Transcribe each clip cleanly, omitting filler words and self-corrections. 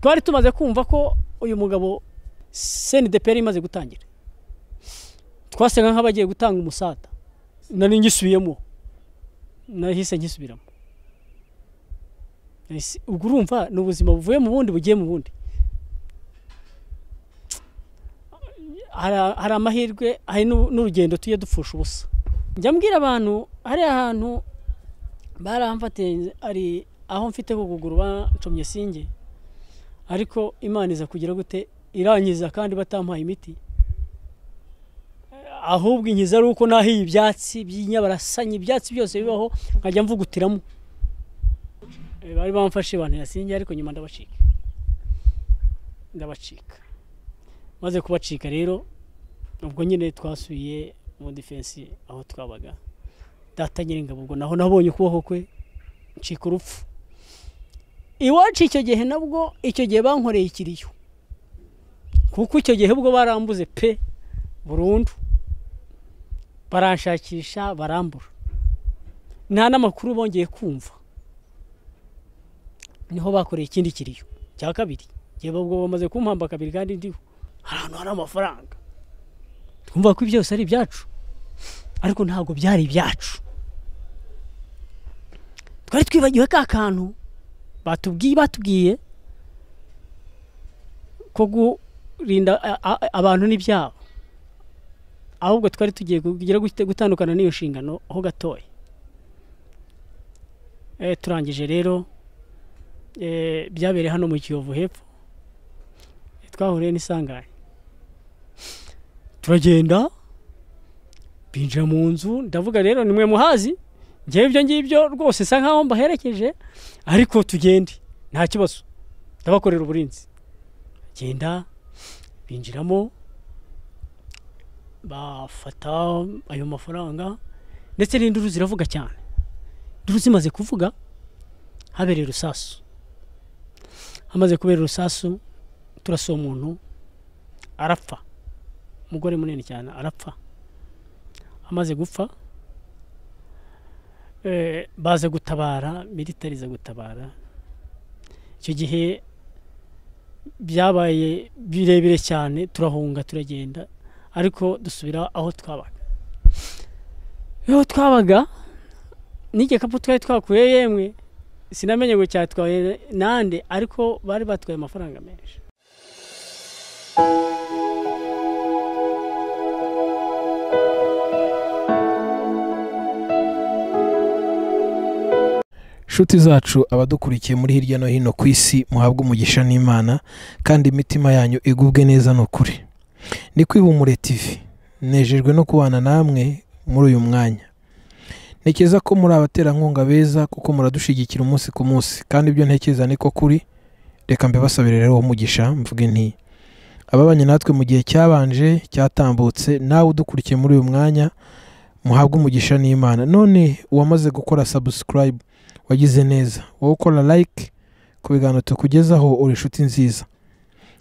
twari tumaze kumva ko uyu mugabo CNDP imaze gutangira twasenga nk'abagiye gutanga umusada nari ngisubiyemo nahise ngisubiramo ubwo urumva n'ubuzima buvuye mu bundi bugiye mu bundi hari amahirwe hari n'urugendo tuye dupfusha ubusa njya mbwira abantu hari ahantu baramfatiye ari aho mfite kuguguru bacomye singe ariko Imana iza kugira gute irangiza kandi batampaye imiti ahubwo inkiza ari uko nahiye ibyatsi by'inyabarasanye ibyatsi byose bibaho nkajya mvugutiramo bari bamfashe abantu yasinge ariko nyuma ndabacika maze kubacika rero ubwo nyine twasubiye mu defense aho twabaga data Nyiringabo ubwo naho nabonye ukuboko kwe ncika urupfu iwacu icyo gihe nabwo icyo gihe bankoreye ikiriyo kuko icyo gihe ubwo barambuze pe burundu baranshakisha barambura nta namakuru bongeye kumva niho bakoreye ikindi kiriyo cya kabiri gihe ubwo bamaze kumpamba kabiri kandi ndiho ahantu hari amafaranga twumva ko byose ari ibyacu ariko ntago byari ibyacu twari twibagiwe ka kantu batubwiye ko gurinda abantu n'ibyabo ahubwo twari tugiye kugira gutandukana n'iyo nshingano aho gatoye turangije rero byabereye hano mu Kiyovu hepfo twahuriye n'isanganya turagenda binjira mu nzu ndavuga rero nimwe muhazi ngiye ibyo ngibyo rwose sa nkaho mbaherekeje ariko tugende nta kibazo ndabakorera uburinzi genda binjiramo bafata ayo mafaranga ndetse n'induru ziravuga cyane induru zimaze kuvuga habereye rusasu hamaze kubera rusasu turasa umuntu arapfa umugore munini cyane arapfa amaze gupfa baza gutabara military za gutabara icyo gihe byabaye birebire cyane turahunga turagenda ariko dusubira aho twabaga n'igikapu twari twakuye yemwe sinamenye ngo cyatwaye nande ariko bari batwaye amafaranga menshi Shuti zacu abadukurikiye muri hirya no hino ku isi muhabwe umugisha n'Imana kandi imitima yanyu igubwe neza no kuri ni kwihumure TV nejejwe no kubana namwe muri uyu mwanya ntekeza ko muri abaterankunga beza kuko muradushigikira umunsi ku munsi kandi ibyo ntekeza niko kuri reka mbe basabire rero umugisha mvuge nti ababanye natwe mu gihe cyabanje cyatambutse nawe udukurikiye muri uyu mwanya muhabwe umugisha n'Imana none uwamaze gukora subscribe wagize neza wowe ukora like ku biganiro tukugezaho uri inshuti nziza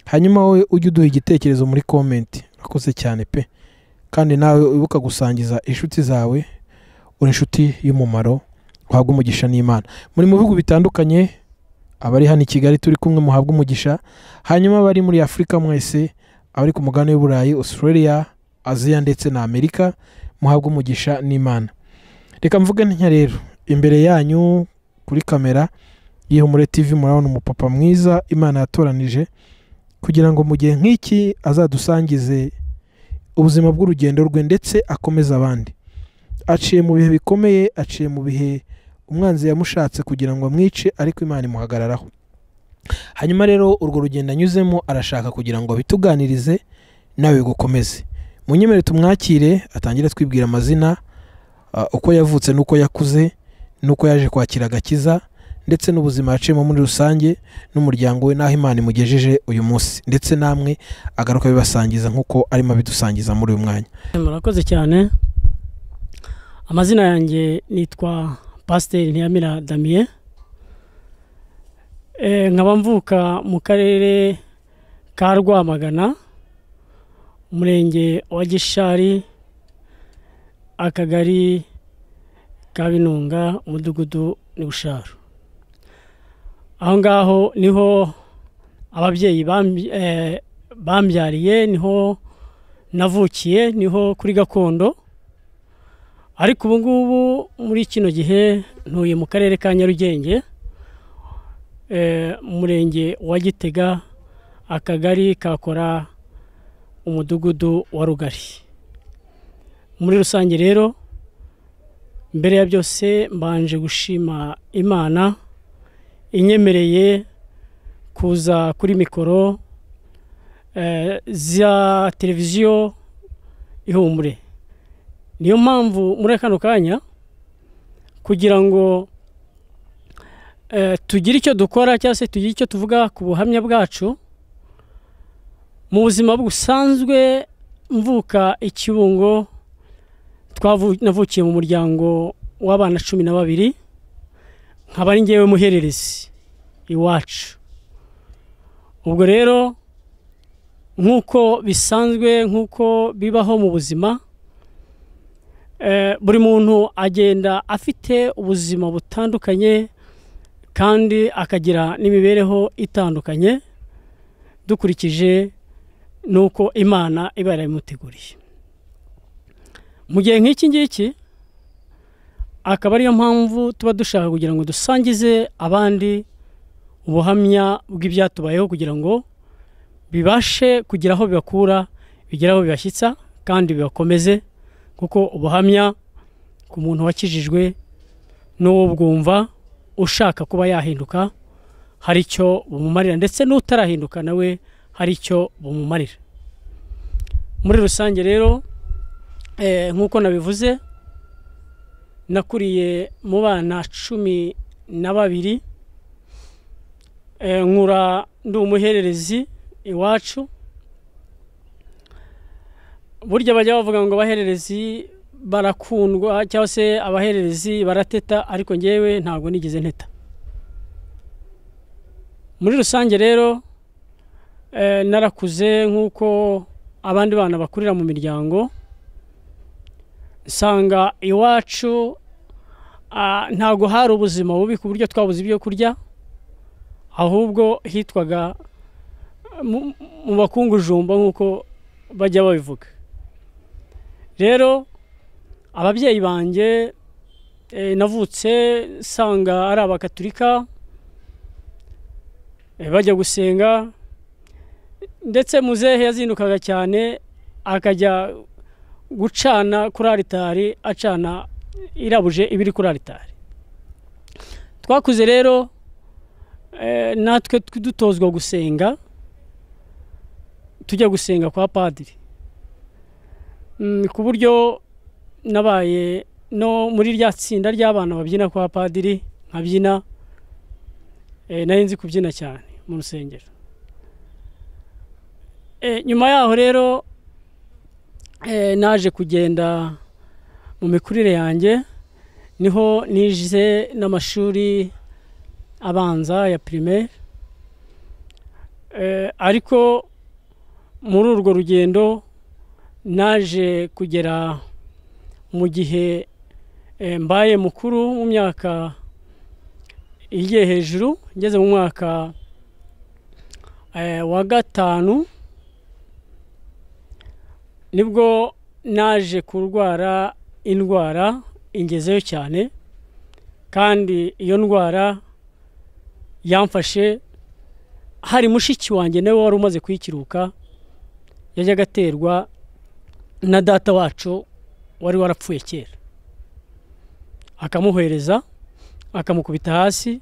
hanyuma wowe ujye uduha igitekerezo muri comment akoze cyane pe kandi nawe ubuka gusangiza inshuti zawe uri inshuti y'umumaro uhabwe umugisha n'Imana muri mu bihugu bitandukanye abari hano i Kigali turi kumwe muhabwe umugisha hanyuma bari muri Afrika mwese abari ku mugabane w'Uburayi Australia Asia ndetse na Amerika muhabwe umugisha n'Imana reka mvuge ntya rero imbere yanyu kuri kamera y'Ihumure TV murabona umupapa mwiza Imana yatoranije kugira ngo mu gihe nk'iki azadusangize ubuzima bw'urugendo rwe ndetse akomeza abandi aciye mu bihe bikomeye aciye mu bihe umwanzi yamushatse kugira ngo amwice ariko Imana imuhagararaho hanyuma rero urwo rugendo anyuzemo arashaka kugira ngo bituganirize nawe gukomeze munyemere tumwakire atangire twibwira amazina uko yavutse nuko yakuze nuko yaje kwakira agakiza ndetse n'ubuzima yaciyemo muri rusange n'umuryango we naho Imana imugejeje uyu munsi ndetse namwe agaruka bibasangiza nkuko arimo bidusangiza muri uyu mwanya murakoze cyane amazina yanjye nitwa Pasteur Ntiyamira Damien nkaba mvuka mu karere ka Rwamagana umurenge wa Gishari akagari ka Binunga umudugudu ni Busharu aho ngaho niho ababyeyi bambyariye, niho navukiye, niho kuri gakondo. Ariko ubu ngubu muri kino gihe ntuye mu karere ka Nyarugenge, umurenge wa Gitega, akagari kakora umudugudu wa Rugari. Muri rusange rero, mbere ya byose mbanje gushima Imana inyemereye kuza kuri mikoro za televiziyo Ihumure. Niyo mpamvu muri kano kanya kugira ngo tugire icyo dukora cyangwa se tugire icyo tuvuga ku buhamya bwacu. Mu buzima busanzwe mvuka Ikibungo, navukiye mu muryango w'abana 12, nkaba ari ngewe muhererezi iwacu. Ubwo rero nk'uko bisanzwe, nk'uko bibaho mu buzima, buri muntu agenda afite ubuzima butandukanye kandi akagira n'imibereho itandukanye dukurikije nuko Imana iba yarabimuteguriye. Mu gihe nk'iki ngiki akaba ariyo mpamvu tuba dushaka kugira ngo dusangize abandi ubuhamya bw'ibyatubayeho, kugira ngo bibashe kugira aho bibakura, bigera aho bibashyitsa kandi bibakomeze, kuko ubuhamya ku muntu wakijijwe n'uwo bwumva ushaka kuba yahinduka hari icyo bumumarira, ndetse n'utarahinduka nawe hari icyo bumumarira. Muri rusange rero, nk'uko nabivuze, nakuriye mu bana 12, nkura ndi umuhererezi iwacu. Burya bajya bavuga ngo abahererezi barakundwa cyangwa se abahererezi barateta, ariko ngewe ntabwo nigeze nteta. Muri rusange rero, narakuze nk'uko abandi bana bakurira mu miryango. Nsanga iwacu ntago hari ubuzima bubi ku buryo twabuze ibyo kurya, ahubwo hitwaga mu bakungujumba nk'uko bajya babivuga. Rero ababyeyi banjye navutse nsanga ari abakatolika, bajya gusenga, ndetse muzehe yazindukaga cyane akajya gucana kuri aritari, acana irabuje ibiri kuri aritari. Twakuze rero natwe dutozwa gusenga, tujya gusenga kwa padiri, ku buryo nabaye no muri rya tsinda ry'abana babyina kwa padiri, nkabyina. Nari nzi kubyina cyane mu rusengero. Nyuma yaho rero naje kugenda mu mikurire yanjye, niho nize n'amashuri abanza ya primaire. Ariko muri urwo rugendo naje kugera mu gihe mbaye mukuru, mu myaka igiye hejuru, ngeze mu mwaka wa 5, nibwo naje kurwara indwara ingezeyo cyane, kandi iyo ndwara yamfashe hari mushiki wanjye nawe wari umaze kwikiruka, yajyaga aterwa na data wacu wari warapfuye kera, akamuhereza akamukubita hasi.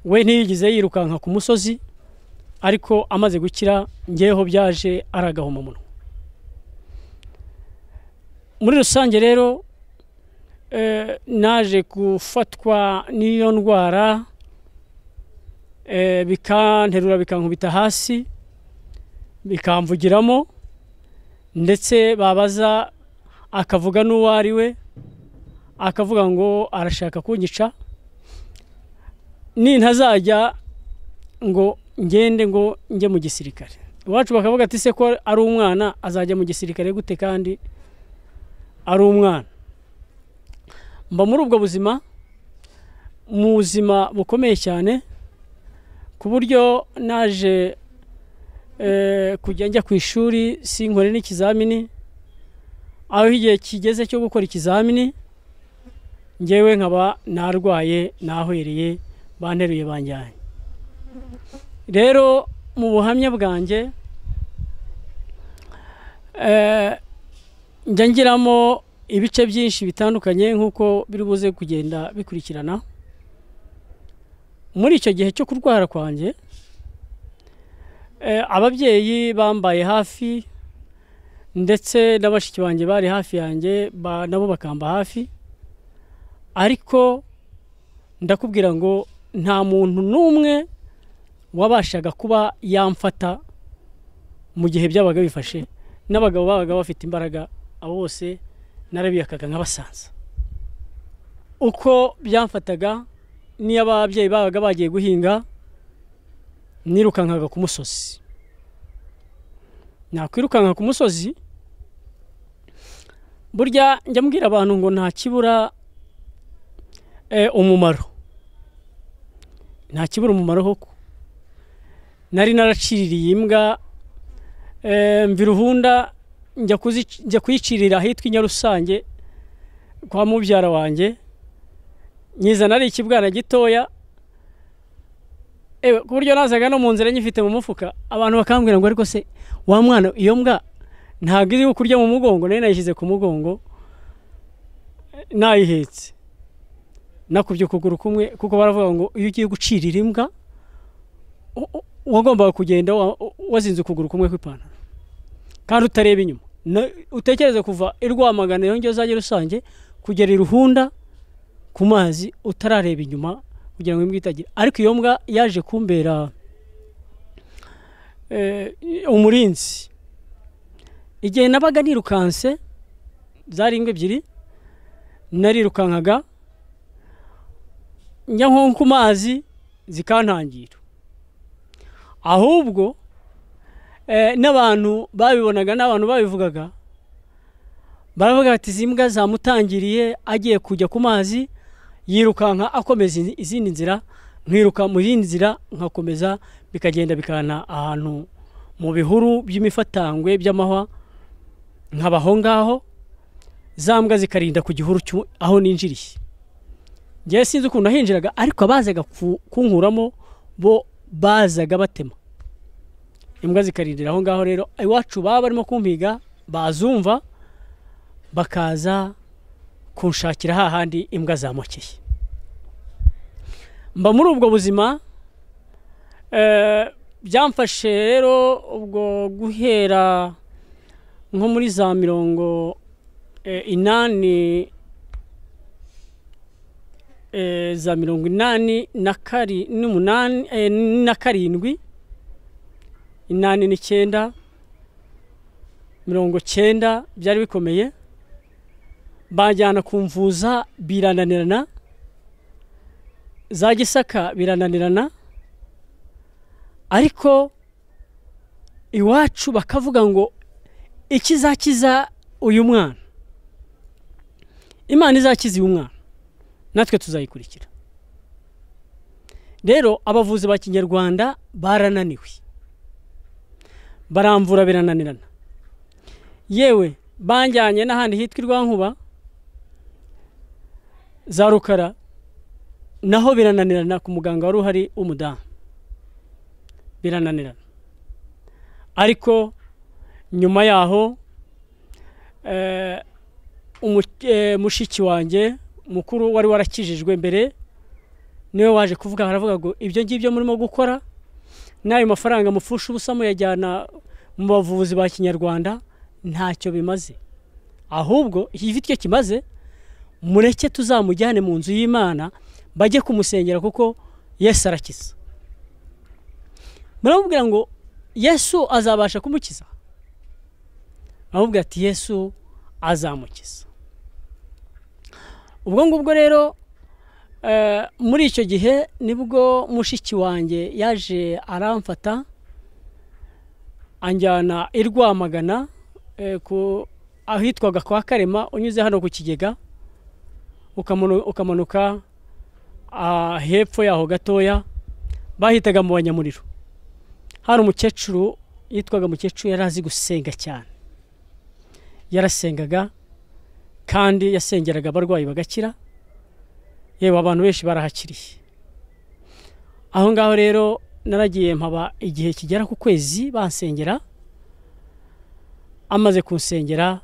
We ntiyigize yirukanka ku musozi, ariko amaze gukira ngeho byaje aragahoma muno. Muri rusange rero naje gufatwa n'iyo ndwara, bikanterura bikankubita hasi, bikamvugiramo, ndetse babaza akavuga n'uwo ari we, akavuga ngo arashaka kunyica ntazajya ngo ngende ngo njye mu gisirikare. Iwacu bakavuga ati se ko ari umwana azajya mu gisirikare gute kandi ari umwana? Mba muri ubwo buzima, mu buzima bukomeye cyane, ku buryo naje kujya njya ku ishuri sinkore n'ikizamini, aho igihe kigeze cyo gukora ikizamini ngewe nkaba narwaye nahwereye banteruye banjyanye. Rero mu buhamya bwanjye njya ngiramo ibice byinshi bitandukanye nk'uko biri buze kugenda bikurikirana. Muri icyo gihe cyo kurwara kwanjye ababyeyi bambaye hafi ndetse n'abashiki banjye bari hafi yanjye nabo bakamba hafi, ariko ndakubwira ngo nta muntu n'umwe wabashaga kuba yamfata mu gihe byabaga bifashe. N'abagabo babaga bafite imbaraga, abo bose narabiyakaga nk'abasanza. Uko byamfataga niyo ababyeyi babaga bagiye guhinga nirukankaga ku musozi. Nakwirukanka ku musozi, burya njya mbwira abantu ngo nta kibura umumaro, nta kibura umumaro koko. Nari naraciririye imbwa mviruhunda njya kuyicirira ahitwa i Nyarusange kwa mubyara wanjye, nyizana ari ikibwana gitoya, ku buryo nazaga no mu nzira nyifite mu mufuka, abantu bakambwira ngo ariko se wa mwana iyo mbwa ntabwo iri kurya mu mugongo. Nari nayishyize ku mugongo nayihetse, nakubye ukuguru kumwe, kuko baravuga ngo iyo ugiye gucirira imbwa wagombaga kugenda wazinze ukuguru kumwe kw'ipantaro kandi utareba inyuma. Utekereze kuva i Rwamagana iyo ngeze za Rusange kugera i Ruhunda ku mazi utarareba inyuma kugira ngo imbwa itagira. Ariko iyo mbwa yaje kumbera umurinzi. Igihe nabaga nirukanse, zari imbwa ebyiri, narirukankaga njya nko ku mazi zikantangira. Ahubwo n'abantu babibonaga n'abantu babivugaga baravuga ati izi mbwa zamutangiriye agiye kujya ku mazi, yirukanka akomeza izindi nzira, nkiruka mu yindi nzira nkakomeza, bikagenda bikana ahantu mu bihuru by'imifatangwe by'amahwa, nkabaho ngaho za mbwa zikarinda ku gihuru aho ninjiriye. Ngewe sinzi ukuntu nahinjiraga, ariko abazaga kunkuramo bo bazaga batema, imbwa zikarindira aho ngaho. Rero iwacu baba barimo kumpiga bazumva bakaza kunshakira hahandi imbwa zamokeye. Mba muri ubwo buzima byamfashe rero ubwo guhera nko muri za 80 za 87 na 7 89 90 byari bikomeye. Bajyana kumvuza birananirana, za Gisaka birananirana, ariko iwacu bakavuga ngo ikizakiza uyu mwana, Imana izakiza uyu mwana, natwe tuzayikurikira. Rero abavuzi ba Kinyarwanda barananiwe, baramvura birananirana. Yewe banjyanye n'ahandi hitwa Rwankuba, za Rukara, naho birananirana ku muganga wari uhari w'umudamu, birananirana. Ariko nyuma yaho mushiki wanjye mukuru wari warakijijwe mbere niwe waje kuvuga, aravuga ngo ibyo ngibyo murimo gukora n'ayo mafaranga mufusha ubusa muyajyana mu bavuzi ba Kinyarwanda ntacyo bimaze, ahubwo ifite icyo kimaze, mureke tuzamujyane mu nzu y'Imana bajye kumusengera kuko Yesu arakiza. Muramubwira ngo Yesu azabasha kumukiza? Ahubwo ati Yesu azamukiza. Ubwo ngubwo rero muri icyo gihe nibwo mushiki wanjye yaje aramfata anjyana i Rwamagana ahitwaga kwa Karema, unyuze hano ku Kigega ukamanuka hepfo yaho gatoya bahitaga mu banyamuriro. Hari umukecuru yitwaga Mukecuru, yari azi gusenga cyane, yarasengaga kandi yasengeraga abarwayi bagakira, yewe abantu benshi barahakiriye. Aho ngaho rero naragiye mpaba igihe kigera ku kwezi bansengera. Amaze kunsengera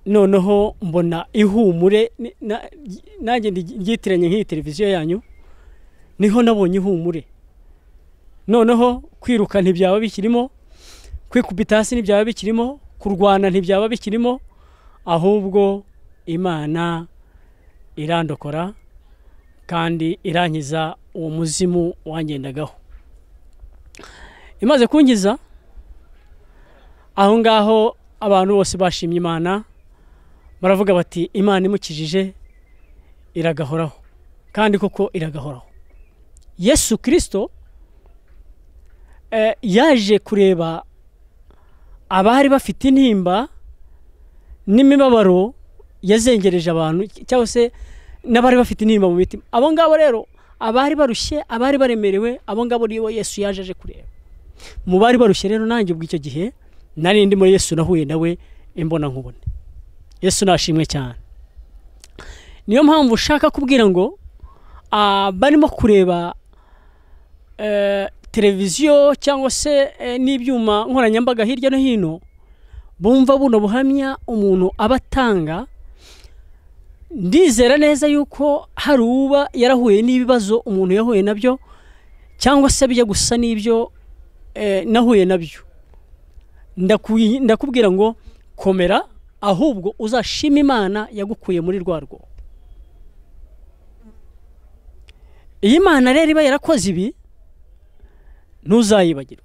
noneho mbona ihumure, nanjye ngitiranye nk'iyi televiziyo yanyu, niho nabonye ihumure. Noneho kwiruka ntibyaba bikirimo, kwikubita hasi ntibyaba bikirimo, kurwana ntibyaba bikirimo, ahubwo Imana irandokora kandi irankiza uwo muzimu wangendagaho. Imaze kunkiza, aho ngaho abantu bose bashimye Imana, baravuga bati Imana imukijije iragahoraho, kandi koko iragahoraho. Yesu Kristo yaje kureba abari bafite intimba n'imibabaro yazengereje abantu, cyangwa se n'abari bafite intimba mu mitima. Abo ngabo rero, abari barushye, abari baremerewe, abo ngabo nibo Yesu yaje aje kureba. Mu bari barushye rero, nanjye ubwo icyo gihe nari ndi muri Yesu, nahuye nawe imbona nkubone. Yesu nashimwe cyane. Niyo mpamvu ushaka kubwira ngo barimo kureba televiziyo cyangwa se n'ibyuma nkoranyambaga hirya no hino, bumva buno buhamya umuntu abatanga, ndizera neza yuko hari uba yarahuye n'ibibazo umuntu yahuye nabyo, cyangwa se bijya gusa n'ibyo nahuye nabyo. Ndakubwira ngo komera, ahubwo uzashima Imana yagukuye muri rwarwo. Iyi Imana rero iba yarakoze ibi, ntuzayibagirwa.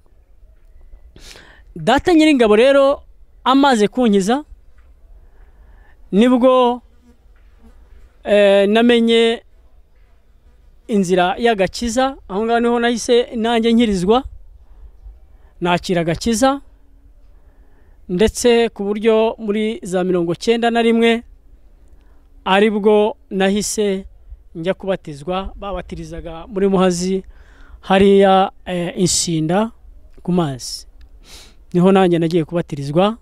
Data Nyiringabo rero amaze kunkiza, nibwo namenye inzira y'agakiza. Aho ngaho niho nahise nanjye nkirizwa, nakira agakiza, ndetse ku buryo muri za 91 aribwo nahise njya kubatizwa. Babatirizaga muri Muhazi hariya Insinda ku mazi, niho nanjye nagiye kubatirizwa.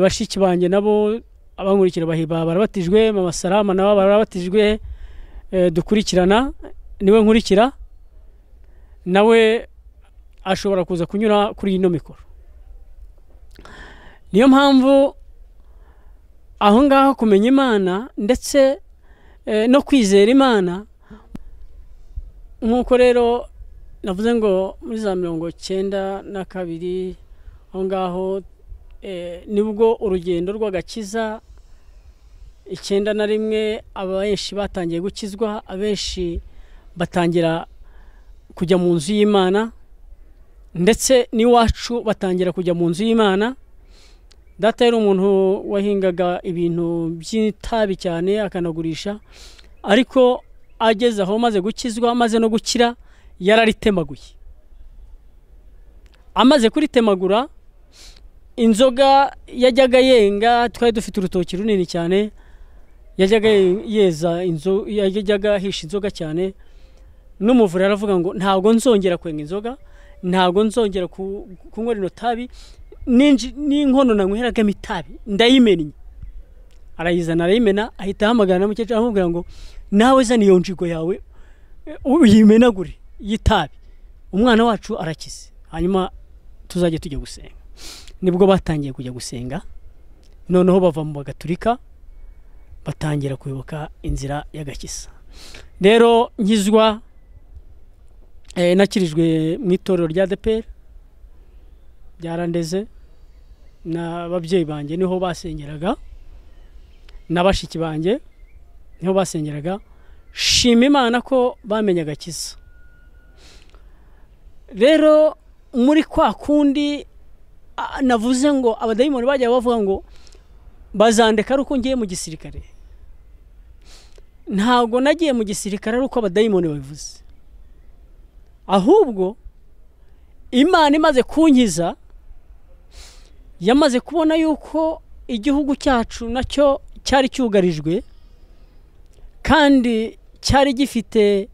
Bashiki banjye nabo abankurikira barabatijwe, Mama Salama nabo barabatijwe, dukurikirana. Niwe nkurikira, nawe ashobora kuza kunyura kuri ino mikoro. Niyo mpamvu aho ngaho kumenya Imana ndetse no kwizera Imana, nk'uko rero navuze ngo muri za 92 aho ngaho nibwo urugendo rw'agakiza 91 abenshi batangiye gukizwa, abenshi batangira kujya mu nzu y'Imana, ndetse n'iwacu batangira kujya mu nzu y'Imana. Data yari umuntu wahingaga ibintu by'itabi cyane akanagurisha, ariko ageze aho maze gukizwa, maze no gukira, yararitemaguye. Amaze kuritemagura, inzoga yajyaga yenga, twari dufite urutoki runini cyane, yajyaga yeza inzo, yajyaga hisha inzoga cyane. N'umuvura aravuga ngo ntabwo nzongera kwenga inzoga, ntabwo nzongera kunywa rino tabi, n'inkono nanyweraga itabi ndayimennye. Arayizana arayimena, ahita ahamagara na mukecuru amubwira ngo nawe zana iyo njigo yawe uyimenagure y'itabi, umwana wacu arakize, hanyuma tuzajye tujya gusenga. Nibwo batangiye kujya gusenga, noneho bava mu Bagatulika batangira kuyoboka inzira y'agakiza. Rero nkizwa, nakirijwe mu itorero rya ADEPR byarandeze, n'ababyeyi banjye niho basengeraga, n'abashiki banjye niho basengeraga. Shima Imana ko bamenye agakiza. Rero muri kwa kundi navuze ngo abadayimoni bajya bavuga ngo bazandeka ari uko ngiye mu gisirikare, ntabwo nagiye mu gisirikare ari uko abadayimoni babivuze, ahubwo Imana imaze kunkiza, yamaze kubona yuko igihugu cyacu nacyo cyari cyugarijwe kandi cyari gifite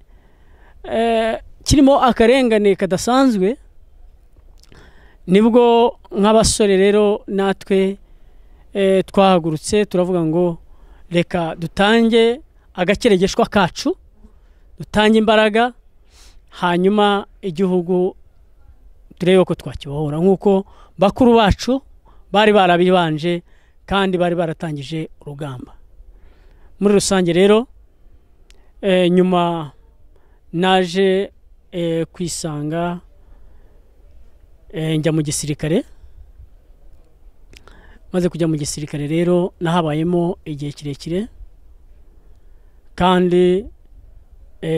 kirimo akarengane kadasanzwe, nibwo nk'abasore rero natwe twahagurutse turavuga ngo reka dutange agakeregeshwa kacu, dutange imbaraga, hanyuma igihugu turebe ko twakibohora nk'uko bakuru bacu bari barabibanje kandi bari baratangije urugamba. Muri rusange rero nyuma naje kwisanga njya mu gisirikare. Maze kujya mu gisirikare rero nahabayemo igihe kirekire, kandi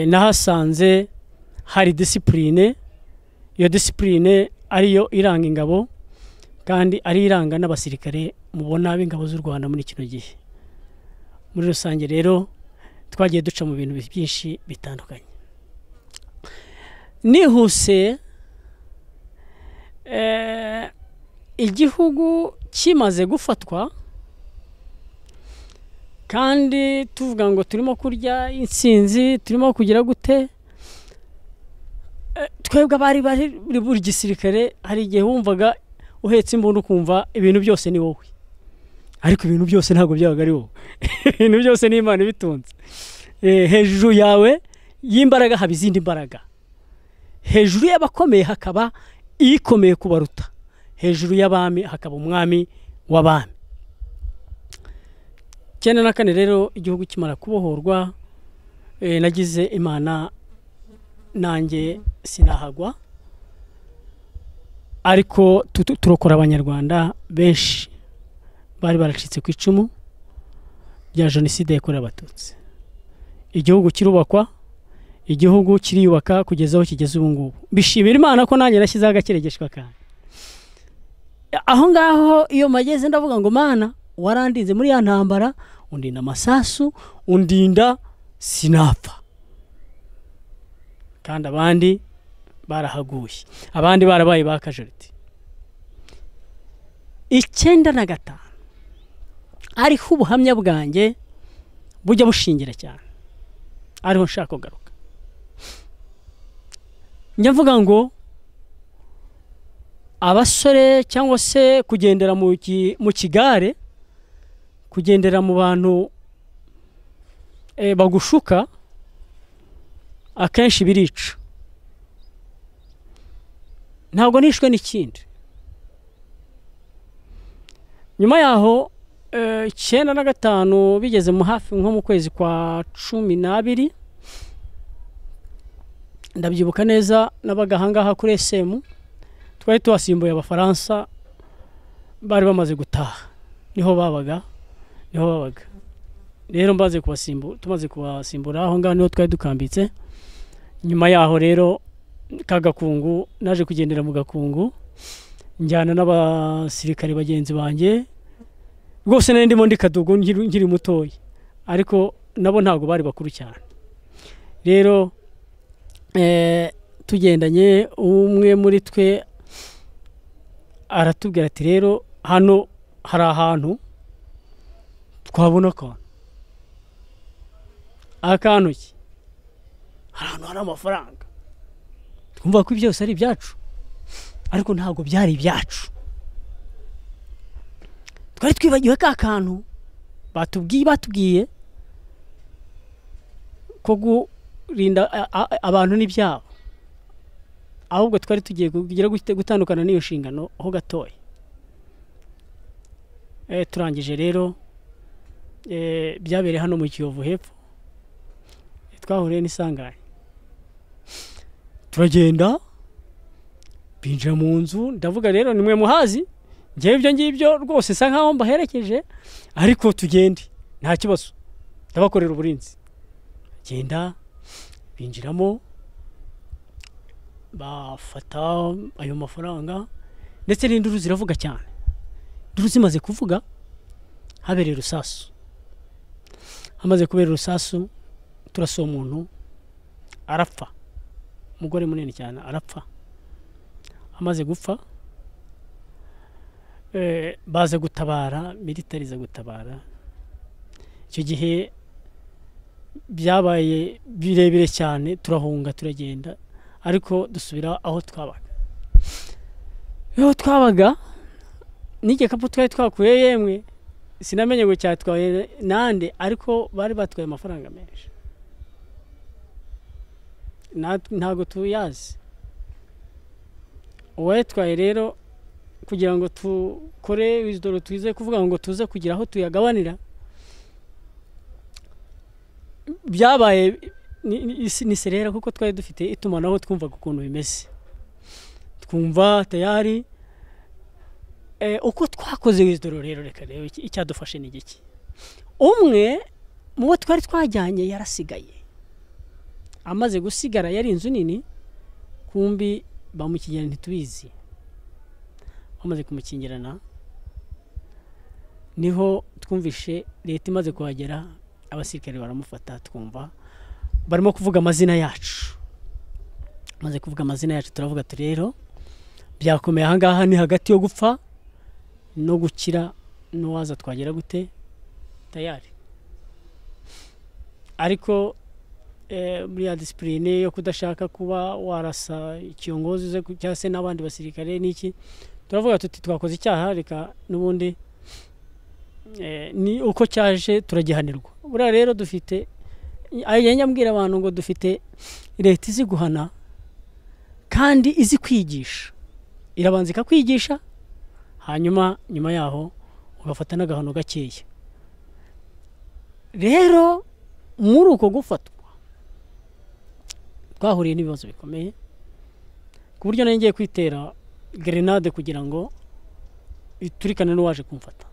nahasanze hari discipline. Iyo discipline ariyo iranga ingabo kandi ari iranga n'abasirikare mubona b'ingabo z'u Rwanda muri kino gihe. Muri rusange rero twagiye duca mu bintu byinshi bitandukanye. Nihuse igihugu kimaze gufatwa kandi tuvuga ngo turimo kurya intsinzi, turimo kugira gute, twebwe bari buri gisirikare hari igihe wumvaga uhetse imbunda ukumva ibintu byose ni wowe, ariko ibintu byose ntabwo byabaga ari wowe. Ibintu byose ni Imana ibitunze. Hejuru yawe y'imbaraga haba izindi mbaraga, hejuru y'abakomeye hakaba ikomeye kubaruta, hejuru y'abami hakaba umwami w'abami. 94 rero igihugu kimara kubohorwa, nagize Imana nanjye sinahagwa, ariko turokora abanyarwanda benshi bari baracitse ku icumu rya jenoside yakorewe abatutsi. Igihugu kirubakwa, igihugu kiriyubaka kugeza aho kigeze ubu ngubu. Bishimira Imana ko nanjye nashyizeho agakeregeshwa kanjye. Aho ngaho iyo mageze ndavuga ngo Mana warandinze muri ya ntambara, undinda amasasu, undinda sinapfa. Kandi abandi barahaguye, abandi barabaye bakajoriti. 95 ariho ubuhamya bwanjye bujya bushingira cyane, ariho nshaka kugaruka. Njya mvuga ngo abasore cyangwa se kugendera mu kigare, kugendera mu bantu bagushuka, akenshi birica. Ntabwo nishwe n'ikindi. Nyuma yaho 95 bigeze mu hafi nko mu kwezi kwa 12, ndabyibuka neza, nabaga ahangaha kuri SM, twari tuhasimbuye abafaransa bari bamaze gutaha, niho babaga. Rero tumaze kubasimbura aho ngaho niho twari dukambitse. Nyuma yaho rero Kagakungu, naje kugendera mu Gakungu njyana n'abasirikare bagenzi banjye, rwose nari ndimo ndi Kadugu nkiri mutoya, ariko nabo ntabwo bari bakuru cyane. Rero tugendanye, umwe muri twe aratubwira ati rero hano hari ahantu twabona akantu ki, ahantu hari amafaranga, twumva ko byose ari ibyacu, ariko ntabwo byari ibyacu. Twari twibagiwe ka kantu batubwiye ko gurinda abantu n'ibyabo, ahubwo twari tugiye kugira gutandukana n'iyo nshingano ho gatoya. Turangije rero byabereye hano mu Kiyovu hepfo, twahuriye n'isanganya, turagenda binjira mu nzu. Ndavuga rero nimwe muhazi, ngewe ibyo ngibyo rwose sa nkaho mbaherekeje, ariko tugende nta kibazo, ndabakorera uburinzi. Genda binjiramo, bafata ayo mafaranga, ndetse n'induru ziravuga cyane. Induru zimaze kuvuga, habereye rusasu. Hamaze kubera rusasu, turasoma umuntu arapfa, umugore munini cyane arapfa. Amaze gupfa, baza gutabara, militari za gutabara. Icyo gihe byabaye birebire cyane, turahunga turagenda, ariko dusubira aho twabaga n'igikapu twari twakuye, yemwe sinamenye ngo cyatwaye nande, ariko bari batwaye amafaranga menshi, ntago tuyazi. Uwayatwaye rero kugira ngo tukore wizidoro twize kuvuga ngo tuze kugira aho tuyagabanira, byabaye ni serera, kuko twari dufite itumanaho twumvaga ukuntu bimeze, twumva tayari. Uko twakoze wizidoro rero, reka rero icyadufashe ni giki. Umwe mu bo twari twajyanye yarasigaye, amaze gusigara, yari inzu nini, kumbi bamukingirana ntitubizi. Bamaze kumukingirana niho twumvishe leta imaze kuhagera, abasirikare baramufata, twumva barimo kuvuga amazina yacu. Maze kuvuga amazina yacu, turavuga ati rero byakomeye, ahangaha ni hagati yo gupfa no gukira, n'uwaza twagera gute tayari. Ariko muri ya disipurine yo kudashaka kuba warasa ikiyongozi ze cyangwa se n'abandi basirikare n'iki, turavuga tuti twakoze icyaha, reka n'ubundi ni uko cyaje turagihanirwa. Buriya rero dufite, yanyambwira abantu ngo dufite leta izi guhana kandi izi kwigisha. Irabanza ikakwigisha, hanyuma nyuma yaho ugafata n'agahano gakeya. Rero muri uko gufatwa twahuriye n'ibibazo bikomeye, ku buryo nari ngiye kwitera grenade kugira ngo iturikane n'uwaje kumfata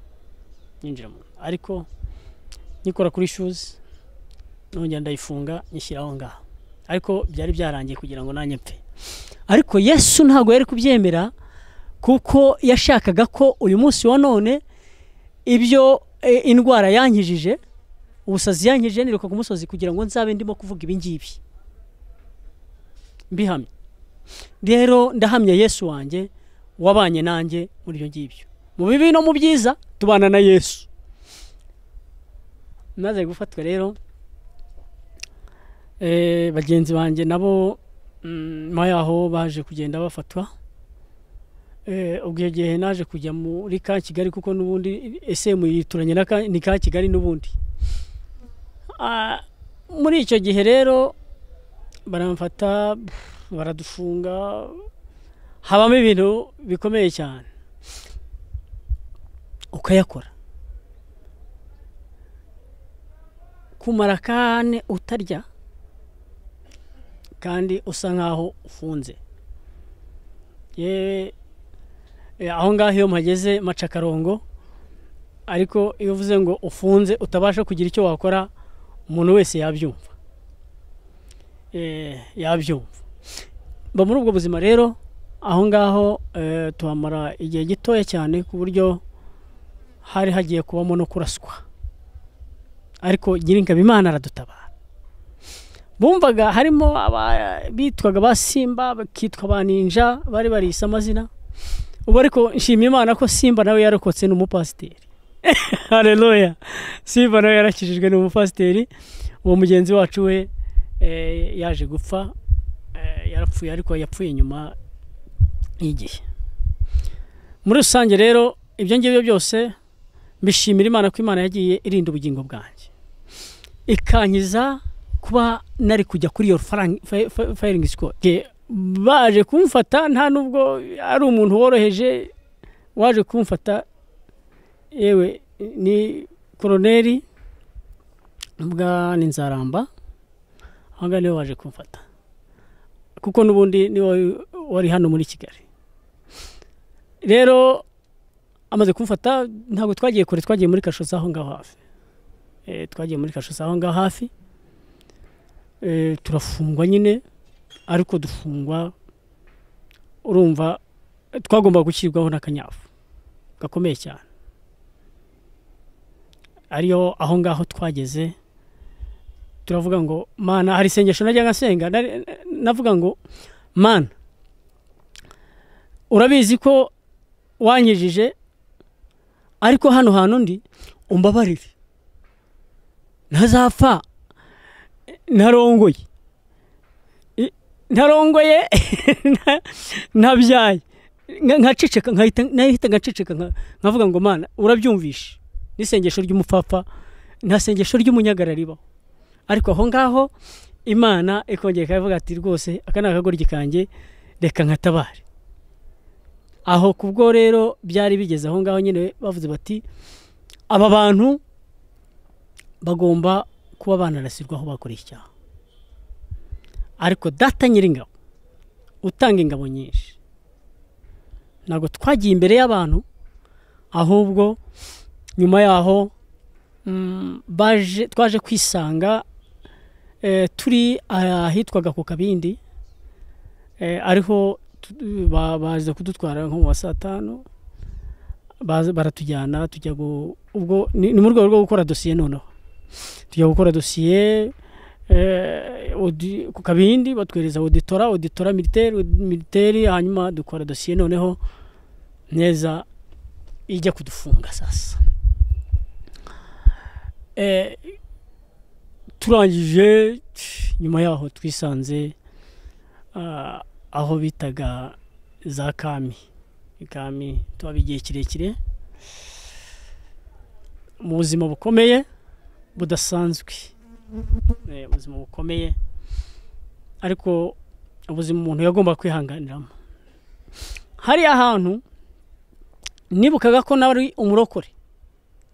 ninjira mu, ariko nikora kuri shoes nongera ndayifunga nyishyiraho ngaho, ariko byari byarangiye kugira ngo nanjye mpfe. Ariko Yesu ntago yari kubyemera, kuko yashakaga ko uyu munsi wa none ibyo indwara yankijije, ubusazi yankijije, niruka ku musozi kugira ngo nzabe ndimo kuvuga ibi ngibi mbihamye. Rero ndahamya Yesu wanjye wabanye nanjye muri ibyo ngibyo, mu bibi no mu byiza tubana na Yesu. Maze gufatwa rero, bagenzi banjye nabo nyuma yaho baje kugenda bafatwa. Ubwo gihe naje kujya muri ka Kigali, kuko n'ubundi SM yituranye ni ka Kigali n'ubundi. Muri icyo gihe rero baramfata, baradufunga, habamo ibintu bikomeye cyane, ukayakora kumara kane utarya kandi usa nkaho ufunze. Aho ngaho iyo mpageze maca akarongo, ariko iyo uvuze ngo ufunze utabasha kugira icyo wakora, umuntu wese yabyumva. Ba muri ubwo buzima rero, aho ngaho tuhamara igihe gitoya cyane, ku buryo hari hagiye kubamo no kuraswa, ariko Nyiringabo Imana aradutabara. Bumvaga harimo bitwaga ba Simba, bakitwa ba Ninja, bari barisa amazina. Ubu ariko nshimye Imana ko Simba nawe yarokotse n'umupasiteri. Haleluya. Simba nawe yarakijijwe n'umupasiteri. Uwo mugenzi wacu we yaje gupfa, yarapfuye, ariko yapfuye nyuma y'igihe. Muri rusange rero ibyo ngibyo byose mbishimira Imana ko Imana yagiye irinda ubugingo bwanjye, ikankiza kuba nari kujya kuri iyo firing squad. Baje kumfata, nta nubwo ari umuntu woroheje waje kumfata, yewe ni Koloneli bwa Ninzaramba, ahanga niwe waje kumfata, kuko n'ubundi ni wari hano muri Kigali. Rero amaze kumfata, ntabwo twagiye kure, twagiye muri Kashoza aho ngaho hafi. Twagiye muri Kashoza aho ngaho hafi, turafungwa nyine, ariko dufungwa, urumva twagomba gushyirwaho n'akanyafu gakomeye cyane. Ariyo aho ngaho twageze, turavuga ngo Mana, hari isengesho najyaga nsenga, navuga ngo Mana, urabizi ko wankijije, ariko hano hantu ndi umbabarire, ntazapfa ntarongoye ntabyaye nkaceceka nkahita ngaceceka nkavuga ngo Mana urabyumvishe n'isengesho ry'umupfapfa nta sengesho ry'umunyagara ribaho ariko aho ngaho Imana ikongera ikavuga ati rwose aka ni akagoryi kanjye reka nkatabare aho kubwo rero byari bigeze aho ngaho nyine bavuze bati aba bantu bagomba kuba banarasirwaho bakoreye icyaha ariko data nyiringabo utanga ingabo nyinshi ntabwo twagiye imbere y'abantu ahubwo nyuma yaho twaje kwisanga turi ahitwaga ku Kabindi ariho baza kudutwara nko mu wa saa 5 baratujyana tujya ubwo ni mu rwego rwo gukora dosiye noneho tujya gukora dosiye ku Kabindi batwereza auditora militaire hanyuma dukora dosiye noneho neza ijya kudufunga sasa turangije nyuma yaho twisanze aho bitaga za Kami tubabigiye kirekire mu buzima bukomeye budasanzwe ubuzima bukomeye ariko ubuzima umuntu yagomba kwihanganiramo hari ahantu nibukaga ko nari umurokore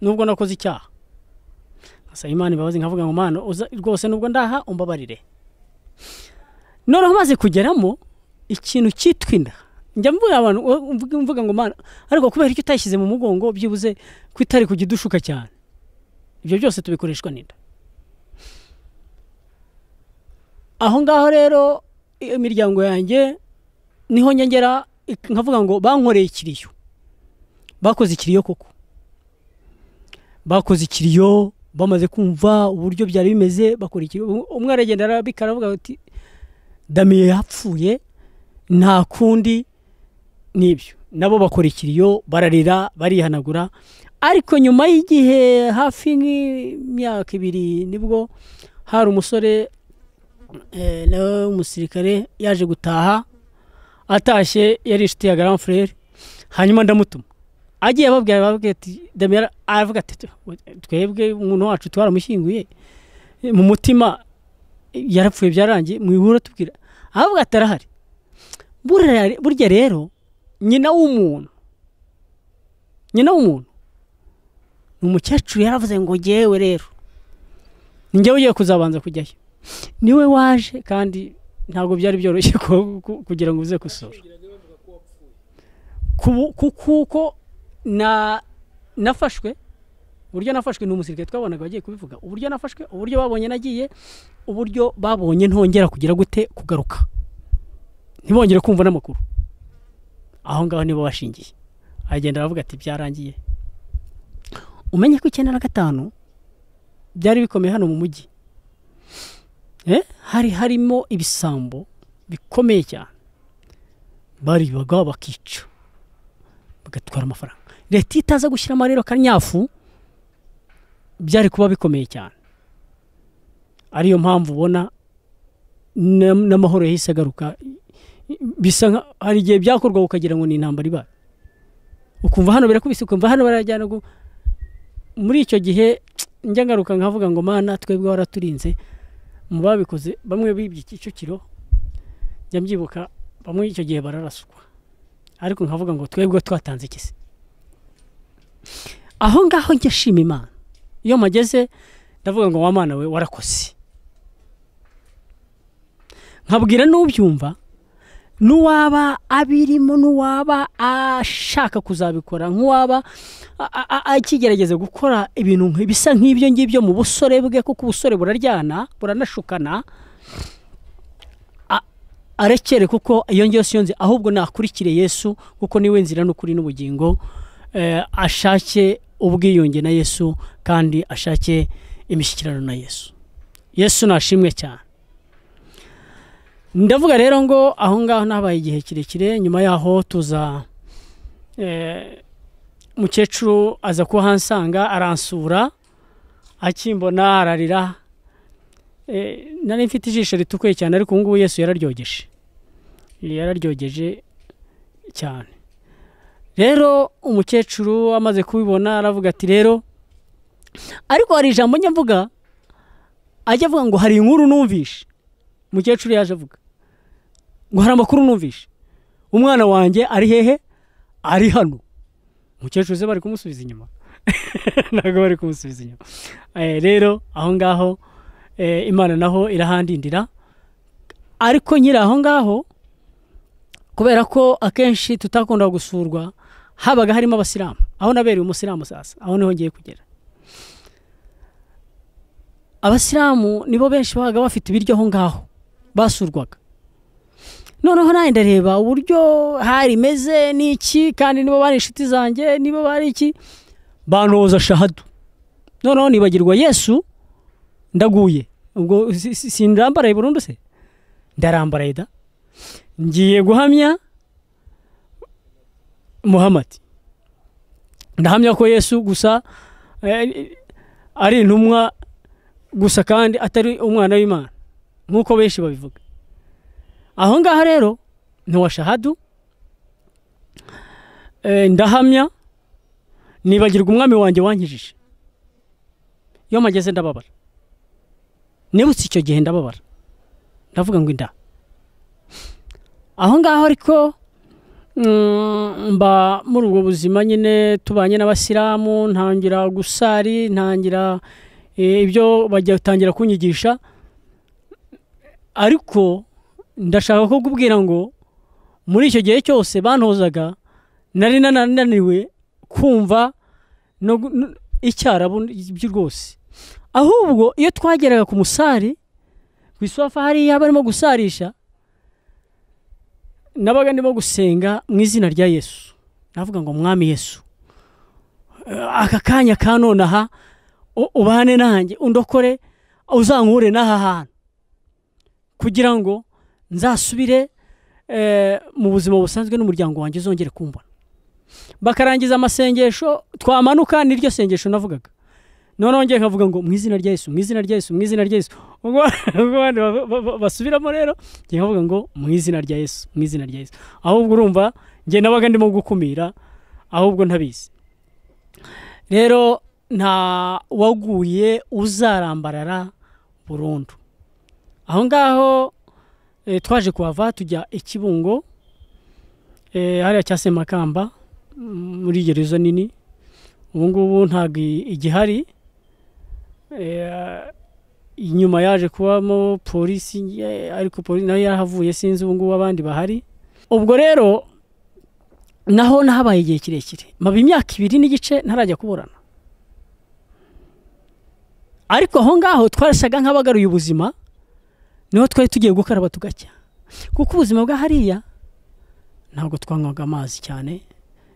nubwo nakoze icyaha asa Imana ibabazi nkavuga ngo Mana rwose nubwo ndaha umbabarire noneho maze kugeramo ikintu cyitwinda njya mvuga abantu mvuga ngo Mana ariko kubera icyo utashyize mu mugongo byibuze kwitari kugidushuka cyane ibyo byose tubikoreshwa n'inda aho ngaho rero imiryango yanjye niho nyengera nkavuga ngo bankoreye ikiriyo bakoze ikiriyo koko bakoze ikiriyo bamaze kumva uburyo byari bimeze bakora ikiriyo umwe aragenda arabikara avuga ati Damiye yapfuye nta kundi nibyo nabo bakora ikiriyo bararira barihanagura ariko nyuma y'igihe hafi nk'imyaka 2 nibwo hari umusore nawe umusirikare yaje gutaha atashye yari inshuti ya grand frère hanyuma ndamutuma agiye babwira ati Damiye aravuga ati twebwe umuntu wacu twaramushyinguye mu mutima yarapfuye byarangiye mwihura tubwira avuga atarahari burya rero nyina w'umuntu umukecuru yaravuze ngo ngewe rero njyewe ugiye kuzabanza kujyayo niwe waje kandi ntabwo byari byoroshye kugira ngo uze gusura kuko nafashwe uburyo nafashwe n'umusirikare twabonaga bagiye kubivuga uburyo nafashwe uburyo babonye nagiye uburyo babonye ntongera kugira gute kugaruka ntibongere kumva n'amakuru aho ngaho nibo bashingiye agenda aravuga ati byarangiye umenye ko 95 byari bikomeye hano mu mujyi harimo ibisambo bikomeye cyane bari bakica bagatwara amafaranga leta itaza gushyira amarero kanyafu byari kuba bikomeye cyane ariyo mpamvu ubona n'amahoro yahise agaruka bisa hari igihe byakorwa ukagira ngo ni intambara ibaye ukumva hano birakubise ukumva hano barajyana muri icyo gihe njya ngaruka nkavuga ngo Mana twebwe waraturinze mu babikoze bamwe bibye Kicukiro njya mbyibuka bamwe icyo gihe bararasukwa ariko nkavuga ngo twebwe twatanze ikisi aho ngaho njye shima Imana iyo mageze ndavuga ngo wa Mana we warakoze nkabwira n'ubyumva nuwaba abirimo nuwaba ashaka kuzabikora nkuwaba akigerageza gukora ibintu bisa nk'ibyo ngibyo mu busore bwe kuko ubusore buraryana buranashukana arekere kuko iyo ngiyo siyonze ahubwo nakurikire Yesu kuko niwe nzira n'ukuri n'ubugingo ashake ubwiyunge na Yesu kandi ashake imishyikirano na Yesu nashimwe cyane ndavuga rero ngo aho ngaho nabaye igihe kirekire nyuma yaho tuza mukecuru aza kuhansanga aransura akimbona ararira nari mfite ijisho ritukuye cyane ariko ubu ngubu Yesu yararyogeje cyane. Rero umukecuru amaze kubibona aravuga ati rero ariko hari ijambo njya mvuga ajya avuga ngo hari inkuru numvishe. Umukecuru yaje avuga ngo hari amakuru numvishe, umwana wanjye ari hehe? Ari hano. Umukecuru ze bari kumusubiza inyuma ntabwo bari kumusubiza inyuma. Rero aho ngaho Imana naho irahandindira, ariko nyiri aho ngaho kubera ko akenshi tutakunda gusurwa habaga harimo abasilamu. Aho nabereye umusilamu sasa, aho niho ngiye kugera. Abasilamu nibo benshi babaga bafite ibiryo aho ngaho basurwaga. Noneho nawe ndareba uburyo hari meze n'iki, kandi nibo bari inshuti zanjye, nibo bari iki, banoza shahadu. Noneho nibagirwa Yesu, ndaguye. Ubwo sindambaraye burundu se? Ndarambaraye da. Ngiye guhamya Muhammad. Ndahamya ko Yesu gusa ari intumwa gusa kandi atari umwana w'Imana nkuko benshi babivuga. Aho ngaho rero ntuwa shahadu, ndahamya, nibagirwa umwami wanjye wankijije. Iyo mageze ndababara, nibutse icyo gihe ndababara, ndavuga ngo inda. Aho ngaho ariko mba muri ubwo buzima nyine tubanye n'abasilamu, ntangira gusari, ntangira ibyo bajya gutangira kunyigisha. Ariko ndashaka ko kubwira ngo muri icyo gihe cyose bantozaga nari nananiwe kumva icyarabu ibyo rwose. Ahubwo iyo twageraga ku musari ku isofa hariya barimo gusarisha, nabaga ndimo gusenga mu izina rya Yesu. Navuga ngo mwami Yesu, aka kanya kanonaha ubane nanjye, undokore, uzankure n'aha hantu kugira ngo nzasubire mu buzima busanzwe n'umuryango wanjye uzongere kumbona. Bakarangiza amasengesho, twamanuka n'iryo sengesho navugaga. Noneho ngiye nkavuga ngo mu izina rya Yesu, mu izina rya Yesu, mu izina rya Yesu. Ubwo basubiramo rero ngiye nkavuga ngo mu izina rya Yesu, mu izina rya Yesu. Ahubwo urumva ngiye nabaga ndimo gukumira, ahubwo ntabizi. Rero nta waguye uzarambarara burundu. Aho ngaho twaje kuhava tujya Ikibungo, hariya cya Semakamba muri gereza nini. Ubu ngubu ntabwo igihari. Inyuma yaje kubamo polisi, ariko polisi nayo yarahavuye, sinzi ubu ngubu abandi bahari. Ubwo rero naho nahabaye igihe kirekire, maba imyaka 2 n'igice ntarajya kuburana. Ariko aho ngaho twarashaga nk'abagaruye ubuzima, niho twari tugiye gukaraba tugacya, kuko ubuzima bwa hariya ntabwo twanywaga amazi cyane,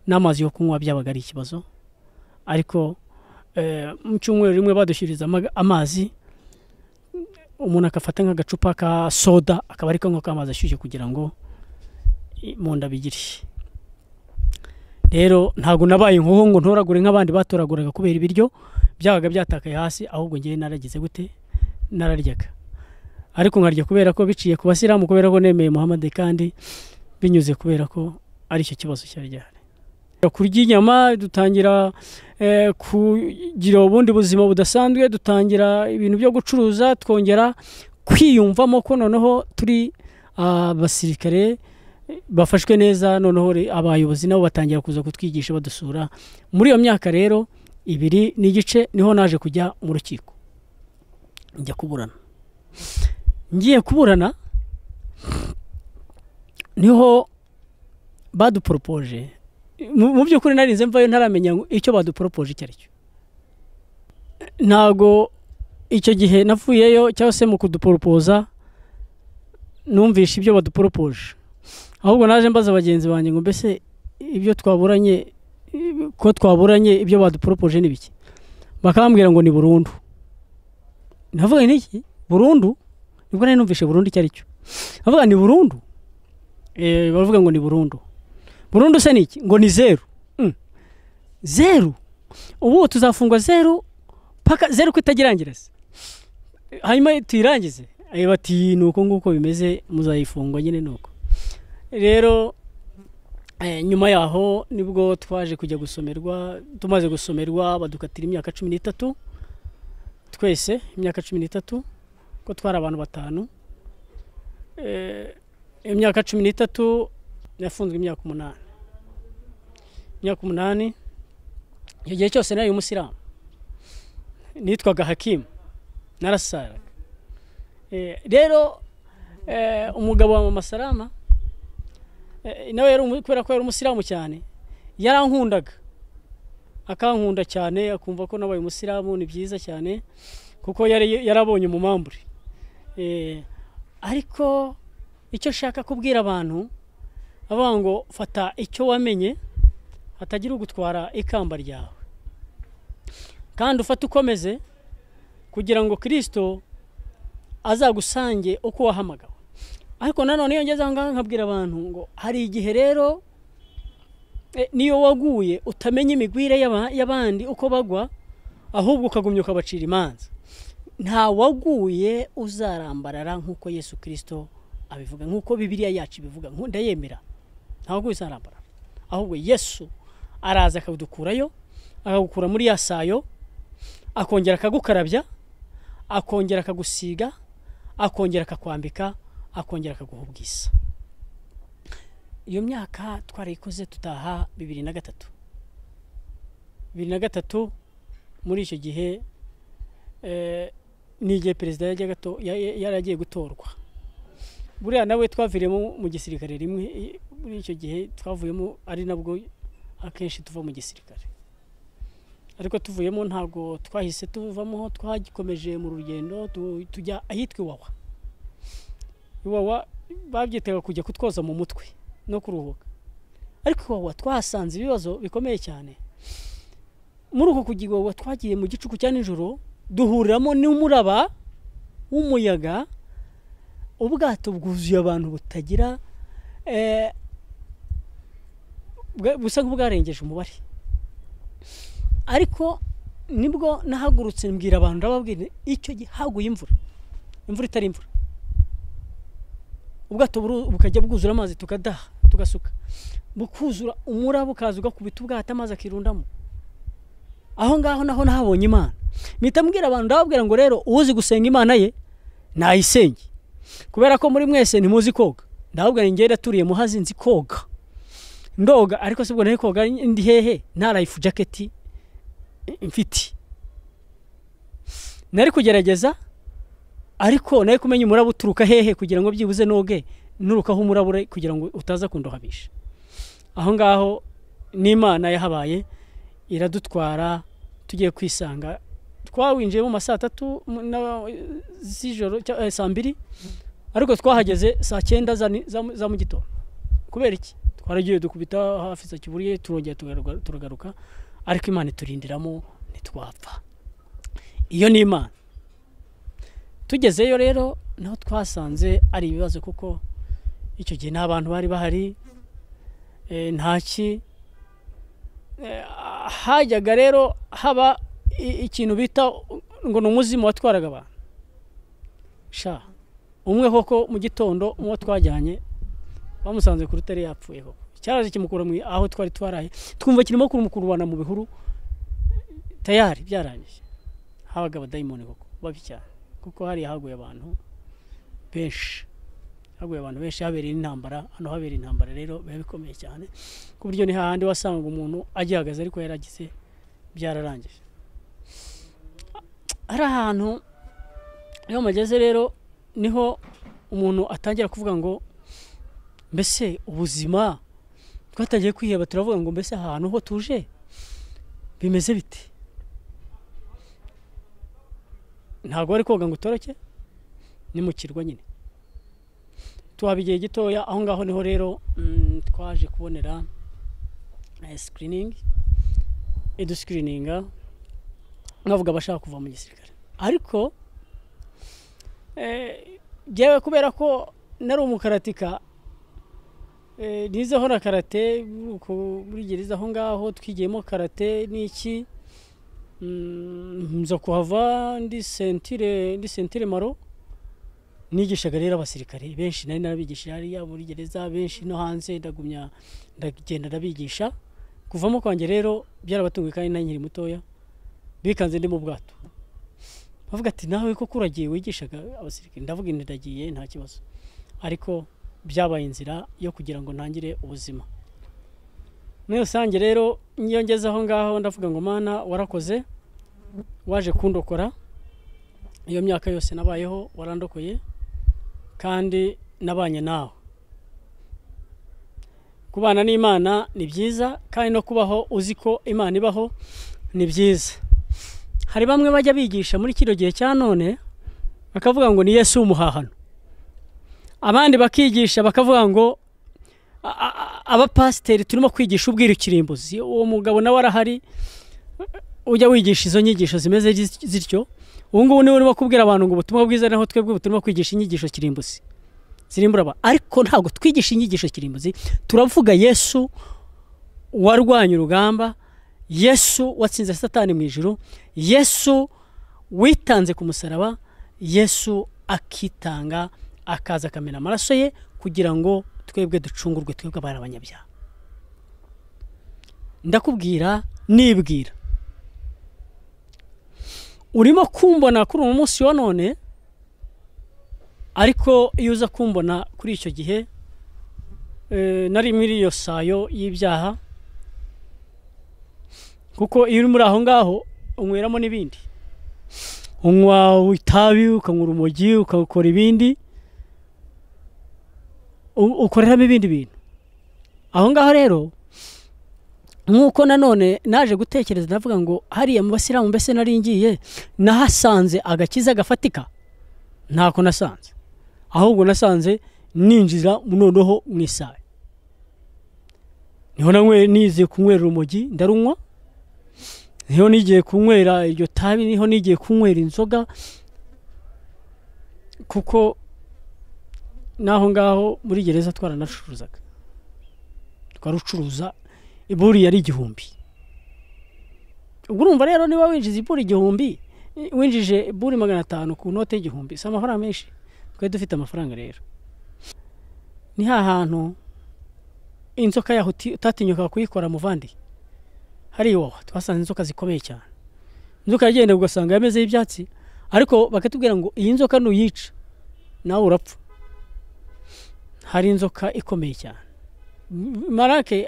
n'amazi yo kunywa byabaga ari ikibazo. Ariko mu cyumweru rimwe badushyiriza amazi, umuntu akafata nk'agacupa ka soda akaba ari kanywa amazi ashyushye kugira ngo mu nda bigire. Rero ntabwo nabaye nkuho ngo ntoragure nk'abandi batoraguraga kubera ibiryo byabaga byatakaye hasi, ahubwo ngiye naragize gute, nararyaga. Ariko nkarya kubera ko biciye ku basilamu, kubera ko nemeye Muhammad, kandi binyuze kubera ko ari cyo kibazo cyari gihari. Kurya inyama dutangira kugira ubundi buzima budasanzwe, dutangira ibintu byo gucuruza, twongera kwiyumvamo ko noneho turi abasirikare bafashwe neza. Noneho abayobozi nabo batangira kuza kutwigisha badusura. Muri iyo myaka rero 2 n'igice niho naje kujya mu rukiko, njya kuburana. Ngiye kuburana niho baduporopoje. Mu by'ukuri narinze mvayo ntaramenya icyo baduporopoje icyo ari cyo. Ntago icyo gihe navuyeyo cyangwa se mu kuduporopoza numvisha ibyo baduporopoje, ahubwo naje mbaza bagenzi banjye ngo mbese ibyo twaburanye, ko twaburanye ibyo baduporopoje n'ibiki. Bakambwira ngo ni burundu. Navuga niki burundu? Nibwo nari numvishe burundu icyo ari cyo. Navuga ni burundu. Bavuga ngo ni burundu. Burundu se niki? Ngo ni 0. 0. Ubu tuzafungwa 0 paka 0 kwitagirangirase. hanyuma tuyirangize bati nuko nguko bimeze muzayifungwa nyine nuko rero nyuma yaho nibwo twaje kujya gusomerwa tumaze gusomerwa badukatira imyaka 13 twese imyaka 13 ko twari abantu batanu imyaka 13 yafunzwe imyaka 8 imyaka 8 igihe cyose nari umusiramu nitwaga Hakim narasara rero umugabo wa Mama Salama nawe yari kubera ko yari umusiramu cyane yarankundaga akankunda cyane akumva ko nabaye umusiramu ni byiza cyane kuko yarabonye umumambure ariko icyo shaka kubwira abantu avuga ngo fata icyo wamenye hatagira ugutwara ikamba ryawe kandi ufata ukomeze kugira ngo Kristo azagusange uko wahamagawe ariko nanone iyo ngeze aho nkabwira abantu ngo hari igihe rero niyo waguye utamenya imigwire y'abandi uko bagwa ahubwo ukagumya ukabacira imanza nta waguye uzarambarara nk'uko Yesu Kristo abivuga nk'uko Bibiliya yacu bivuga ndayemera nta waguye uzarambarara ahubwo Yesu araza akadukurayo akagukura muri yasayo akongera akagukarabya akongera akagusiga akongera akakwambika akongera akaguha ubwiza iyo myaka twarayikoze tutaha 2003 muri icyo gihe ni igihe perezida yaragiye gutorwa buriya nawe twaviremo mu gisirikare rimwe muri icyo gihe twavuyemo ari nabwo akenshi tuva mu gisirikare ariko tuvuyemo ntago twahise tuvamo twagikomeje mu rugendo tujya ahitwa Iwawa babyitaga kujya kutwoza mu mutwe no kuruhuka ariko Iwawa twahasanze ibibazo bikomeye cyane muri uko kujya Iwawa twagiye mu gicuku cya nijoro duhuriramo n'umuraba w'umuyaga ubwato bwuzuye abantu butagira busa nk'ubwarengeje umubare ariko nibwo nahagurutse mbwira abantu ndababwira icyo gihaguye imvura itari imvura ubwato bukajya bwuzura amazi tukadaha tugasuka bukuzura umuraba ukaza ugakubita ubwato amazi akirundamo aho ngaho naho nahabonye Imana mpita mbwira abantu ndababwira ngo rero uzi gusenga Imana ye nayisenge kubera ko muri mwese ntimuzi koga ndababwira ngenda turiye muhazi nzi koga ndoga ariko sibwo nahe koga ndi hehe nta life jacket mfiti nari kugerageza ariko naye kumenya umuraba uturuka hehe kugira ngo byibuze noge nurukaho umurabure kugira ngo utaza kundohabisha aho ngaho n'Imana yahabaye iradutwara tugiye kwisanga twawinjiye mu masaa 3 z'ijoro 2:00 ariko twahageze saa 9 za mu gitondo kubera iki twaragiye dukubita hafi za kiburiye turongera turagaruka ariko Imana iturindiramo nitwapfa iyo ni Imana tugezeyo rero naho twasanze ari ibibazo kuko icyo gihe n'abantu bari bahari ntaki hajyaga rero haba ikintu bita ngo n'umuzimu watwaraga abantu sha umwe koko mu gitondo umwe twajyanye bamusanze ku rutare yapfuye koko cyaraje kimukura mu aho twari twaraye twumva kirimo kumukurubana mu bihuru tayari byarangije habaga abadayimoni koko babi cyane kuko hari haguye abantu benshi habereye intambara hano habereye intambara rero bikomeye cyane ku buryo ni hahandi wasanga umuntu agihagaze ariko yaragize byararangije ari ahantu iyo mageze rero niho umuntu atangira kuvuga ngo mbese ubuzima twatagiye kwiheba turavuga ngo mbese ahantu ho tuje bimeze bite ntago ari koga ngo utoroke ni mu kirwa nyine tuhabigiye gitoya aho ngaho niho rero twaje kubonera screening screeninga navuga bashaka kuva mu gisirikare ariko jewe kubera ko nari umukaratika nizeho na karate muri gereza aho ngaho twigiyemo karate n'iki nza kuhava ndi sentire maro nigishaga rero abasirikare benshi nari nabigisha hariya muri gereza benshi no hanze ndagenda ndabigisha kuvamo kwanjye rero byarabatunguye kandi nanyiri mutoya bikanze ndi mu bwato bavuga ati nawe ko kuragiye wigishaga abasirikare ndavuga ndagiye nta kibazo ariko byabaye inzira yo kugira ngo ntangire ubuzima muri rusange rero nyongeza aho ngaho ndavuga ngo Mana warakoze waje kundokora iyo myaka yose nabayeho warandokoye kandi nabanye nawe kubana n'Imana ni byiza kandi no kubaho uzi ko Imana ibaho ni byiza hari bamwe bajya bigisha muri kino gihe cya none bakavuga ngo ni Yesu umuhahano abandi bakigisha bakavuga ngo abapasiteri turimo kwigisha ubwirukirimbuzi uwo mugabo nawe arahari ujya wigisha izo nyigisho zimeze zityo ubu ngubu niwe urimo kubwira abantu ngo ubutumwa bwiza naho twebwe turimo kwigisha inyigisho kirimbuzi zirimbura aba ariko ntabwo twigisha inyigisho kirimbuzi turavuga Yesu warwanya urugamba Yesu watsinze Satani mu ijuru Yesu witanze ku musaraba Yesu akitanga akaza akamena amaraso ye kugira ngo twebwe ducungurwe twebwe abari abanyabyaha ndakubwira nibwira urimo kumbona kuri uwo munsi wa none ariko iyo uza kumbona kuri icyo gihe nari muri iyo sayo y'ibyaha kuko iyo uri muri aho ngaho unyweramo n'ibindi unywa itabi ukanywa urumogi ukakora ibindi ukoreramo ibindi bintu aho ngaho rero nk'uko nanone naje gutekereza ndavuga ngo hariya mu basiramu mbese nari ngiye nahasanze agakiza gafatika ntako nasanze ahubwo nasanze ninjira noneho mu isaha niho nize kunywera urumogi ndarunywa niho nigiye kunywera iryo tabi niho nigiye kunywera inzoga kuko naho ngaho muri gereza twaranacuruzaga twarucuruza iburi yari 1000 ubwo urumva rero niba winjiza iburi 1000 winjije iburi 500 ku note y'1000 si amafaranga menshi twari dufite amafaranga rero ni hahantu inzoka yaho utatinyuka kuyikora muvandi hari wowe twasanze inzoka zikomeye cyane inzoka yagenda ugasanga yameze y'ibyatsi ariko bakatubwira ngo iyi nzoka nuyica nawe urapfa hari inzoka ikomeye cyane marake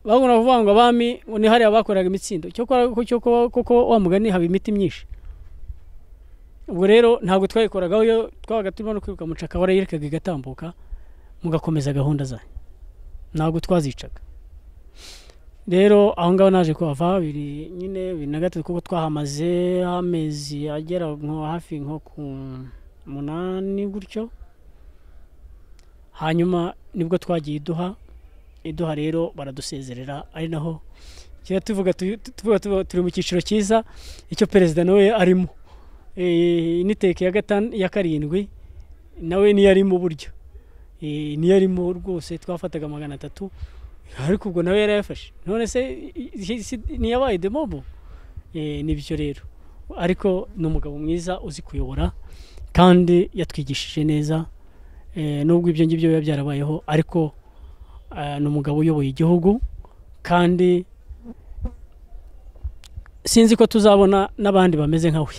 bagona kuvuga ngo abami ni hari abakoraga imitsindo kuko wa mugani haba imiti myinshi ubwo rero ntabwo twayikoragaho iyo twabaga turimo no kwiruka mucaka warayirekaga igatambuka mugakomeza gahunda zanyu ntabwo twazicaga rero aho ngaho naje kuhava nyine 2023 kuko twahamaze amezi agera nko hafi nko ku 8 gutyo hanyuma nibwo twagiye iduha rero baradusezerera ari naho kiya tuvuga turi mu cyiciro cyiza icyo perezida nawe arimo initeke ya 7 nawe ni yari mu buryo ni yari mu rwose twafataga 300 ariko ubwo nawe yarayafashe none se ni yabaye demobo nibyo rero ariko ni umugabo mwiza uzi kuyobora kandi yatwigishije neza nubwo ibyo ngibyo biba byarabayeho ariko ni umugabo uyoboye igihugu kandi sinzi ko tuzabona n'abandi bameze nkawe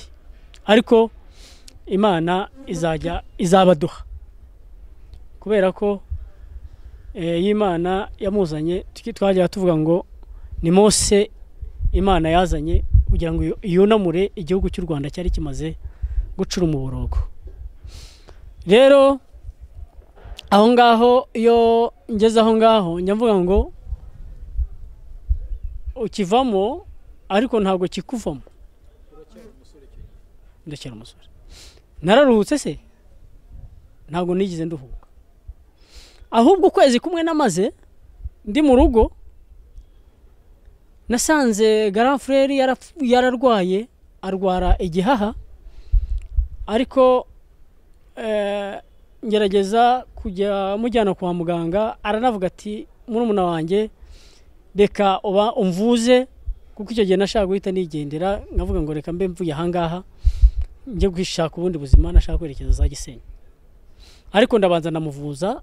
ariko Imana izabaduha kubera ko y'Imana yamuzanye twajya tuvuga ngo ni Mose Imana yazanye kugira ngo yunamure igihugu cy'u Rwanda cyari kimaze gucura umuborogo rero aho ngaho iyo ngeze aho ngaho njyavuga ngo ukivamo ariko ntabwo kikuvamo ndacyari umusore nararuhutse se ntabwo nigize nduhuka ahubwo ukwezi kumwe namaze ndi mu rugo nasanze grand frère yararwaye arwara igihaha ariko ngerageza kujya mujyana kwa muganga aranavuga ati murumuna wanjye reka uba umvuze kuko icyo gihe nashaka guhita nigendera nkavuga ngo reka mbe mvuye ahangaha njye gushaka ubundi buzima, nashaka kwerekeza za Gisenyi. Ariko ndabanza ndamuvuza,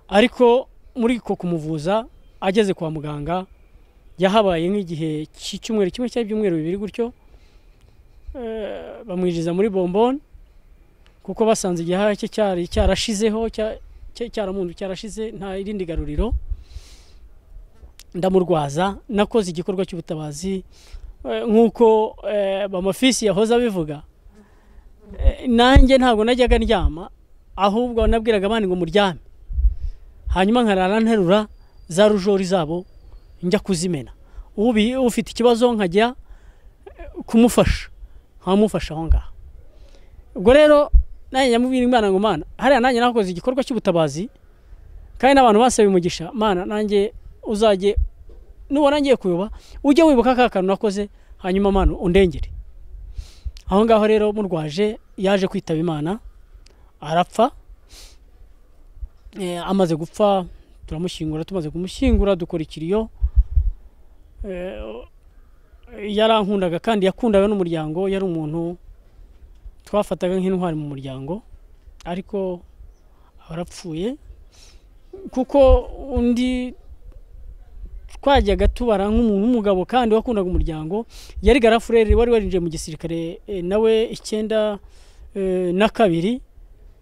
ariko muri ko kumuvuza ageze kwa muganga yahabaye nk'igihe cy'icyumweru kimwe cyangwa ibyumweru bibiri gutyo, bamwinjiza muri bombone kuko basanze igihaha cye cyari cyarashizeho cyaramundu cyarashize nta irindi garuriro. Ndamurwaza, nakoze igikorwa cy'ubutabazi nk'uko bamafisi yahoze abivuga. Nanjye ntabwo najyaga ndyama, ahubwo nabwiraga abandi ngo muryame, hanyuma nkarara nterura za rujori zabo njya kuzimena. Ufite ikibazo nkajya kumufasha, nkamufasha aho ngaho. Ubwo rero nanjye nyamubwira Imana ngo Mana, hariya nanjye nakoze igikorwa cy'ubutabazi kandi n'abantu basabe umugisha. Mana, nanjye uzajye nubona ngiye kuyoba ujye wibuka ka kantu nakoze, hanyuma Mana undengere. Aho ngaho rero murwaje yaje kwitaba Imana, arapfa. Amaze gupfa turamushyingura, tumaze kumushyingura dukora ikiriyo. Yarankundaga kandi yakundaga n'umuryango, yari umuntu twafataga nk'intwari mu muryango, ariko arapfuye. Kuko undi twajyaga tubara nk'umuntu w'umugabo kandi wakundaga umuryango, yari garafurere wari warinjiye mu gisirikare nawe 92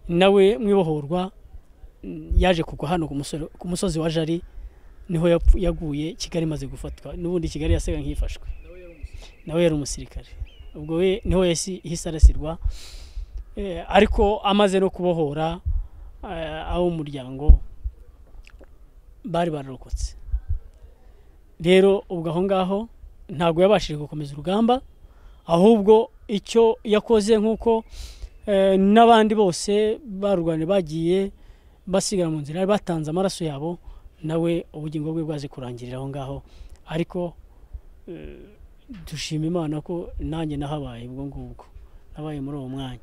nawe mwibohorwa, yaje kugwa hano ku musozi wa Jari, niho yaguye. Kigali maze gufatwa, n'ubundi Kigali yasaga nk'ifashwe, nawe yari umusirikare. Ubwo we niho yahise arasirwa, ariko amaze no kubohora aho umuryango bari bararokotse. Rero ubwo aho ngaho ntabwo yabashije gukomeza urugamba, ahubwo icyo yakoze nk'uko n'abandi bose barurwane bagiye basigara mu nzira, batanze amaraso yabo, nawe ubugingo bwe bwaje kurangirira aho ngaho. Ariko dushima Imana ko nanjye nahabaye ubwo ngubwo, nabaye muri uwo mwanya.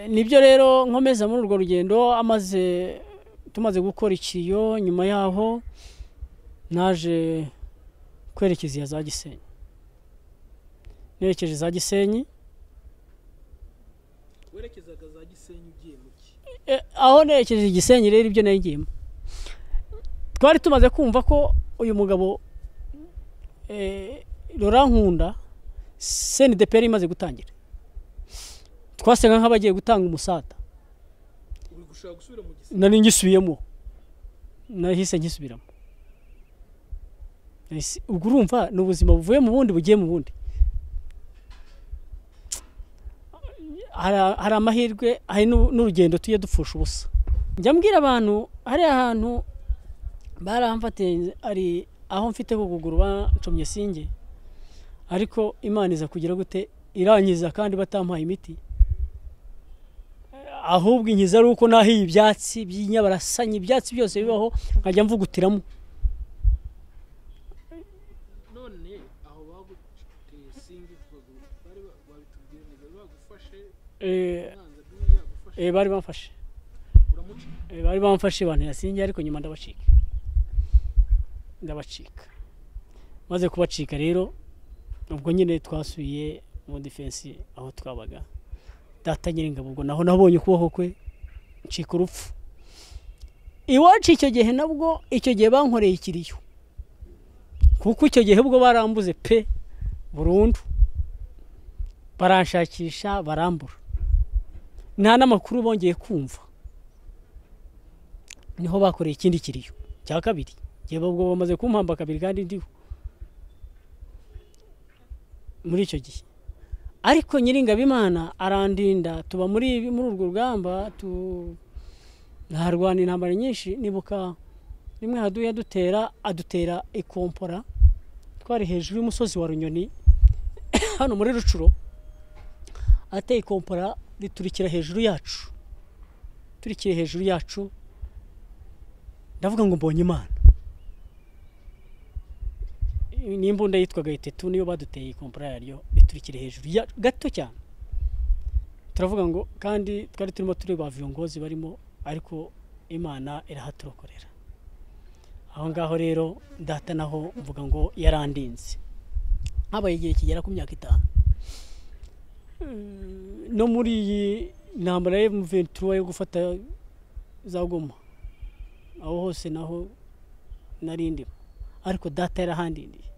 Nibyo rero nkomeza muri urwo rugendo. Tumaze gukora ikiriyo, nyuma yaho naje kwerekeza za Gisenyi. Nerekeje za Gisenyi. Werekezaga za Gisenyi ugiye muki? Aho nerekeje Gisenyi rero ibyo nagiyemo, twari tumaze kumva ko uyu mugabo Rorankunda CNDP imaze gutangira. Twasenga nk'abagiye gutanga umusada. Uri gushaka gusubira mu Gisenyi? Nari ngisubiyemo, nahise ngisubiramo. Ubwo urumva n'ubuzima buvuye mu bundi bugiye mu bundi. Hari amahirwe, hari n'urugendo tuye dupfusha ubusa. Njya mbwira abantu hari ahantu baramfatiye, ari aho mfite kuguguru bancomye singe, ariko Imana iza kugira gute irangiza kandi batampaye imiti. Ahubwo inkiza ari uko nahiye ibyatsi by'inyabarasanye, ibyatsi byose bibaho nkajya mvugutiramo. None aho baguteye singe bari babitubwiye neza, bagufashe bari bamfashe, bari bamfashe bantera singe, ariko nyuma ndabacika. Maze kubacika rero ubwo nyine twasubiye mu defense aho twabaga. Data Nyiringabo ubwo naho nabonye ukuboko kwe ncika urupfu. Iwacu icyo gihe nabwo icyo gihe bankoreye ikiriyo, kuko icyo gihe ubwo barambuze pe burundu, baranshakisha barambura, nta n'amakuru bongeye kumva. Niho bakoreye ikindi kiriyo cya kabiri, gihe ubwo bamaze kumpamba kabiri kandi ndiho muri icyo gihe. Ariko Nyiringabo Imana arandinda, tuba muri urwo rugamba, ntarwana intambara nyinshi. Nibuka rimwe haduye adutera ikompora, twari hejuru y'umusozi wa Runyoni hano muri Rucuro, ateye ikompora riturikira hejuru yacu, turikiye hejuru yacu. Ndavuga ngo mbonye Imana. N'imbunda yitwaga Itetu niyo baduteye ikompora yaryo, riturikire hejuru gato cyane. Turavuga ngo kandi twari turimo turi ba viongozi barimo, ariko Imana irahaturokorera. aho ngaho rero data naho mvuga ngo yarandinze habaye igihe kigera ku myaka 5 no muri iyi ntambara ya M23 yo gufata za Goma aho hose naho narindi ariko data yarahandindiye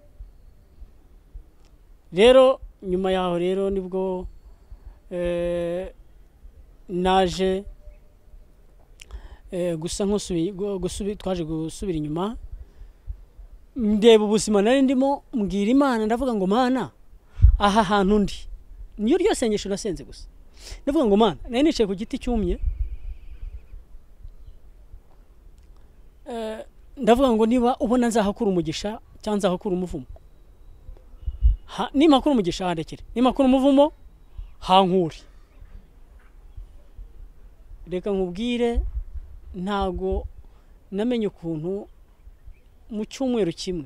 rero nyuma yaho rero nibwo naje gusa nkusubi twaje gusubira inyuma ndeba ubuzima nari ndimo mbwira Imana ndavuga ngo Mana aha hantu ndi niyo ryo sengesho nasenze gusa ndavuga ngo Mana nari nicaye ku giti cyumye ndavuga ngo niba ubona nzahakura umugisha cyangwa nzahakura umuvumo nima kuri umugisha handekere nima kuri umuvumo hankuri reka nkubwire ntago namenye ukuntu mu cyumweru kimwe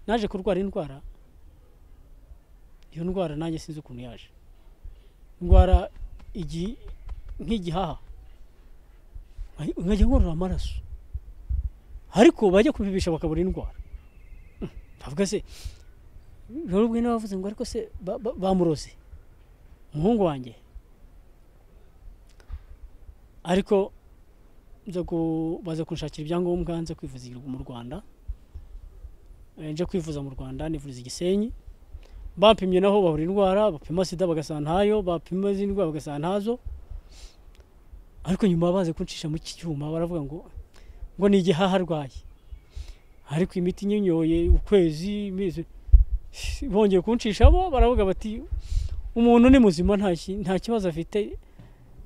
naje kurwara indwara iyo ndwara nanjye sinzi ukuntu yaje ndwara nk'igihaha nkajya ngorora amaraso ariko bajya kubibisha bakabura indwara bavuga se rero bwene bavuze ngo ariko se bamuroze umuhungu wanjye ariko baza kunshakira ibyangombwa nze kwivuza mu Rwanda nje kwivuza mu Rwanda nivuriza Gisenyi bampimye naho bahura indwara bapima sida bagasanga ntayo bapima izindi ndwara bagasanga ntazo ariko nyuma baze kuncisha mu cyuma baravuga ngo ni igihaha arwaye ariko imiti nyinyoye ukwezi imeze bongeye kuncisha bo baravuga bati umuntu ni muzima nta kibazo afite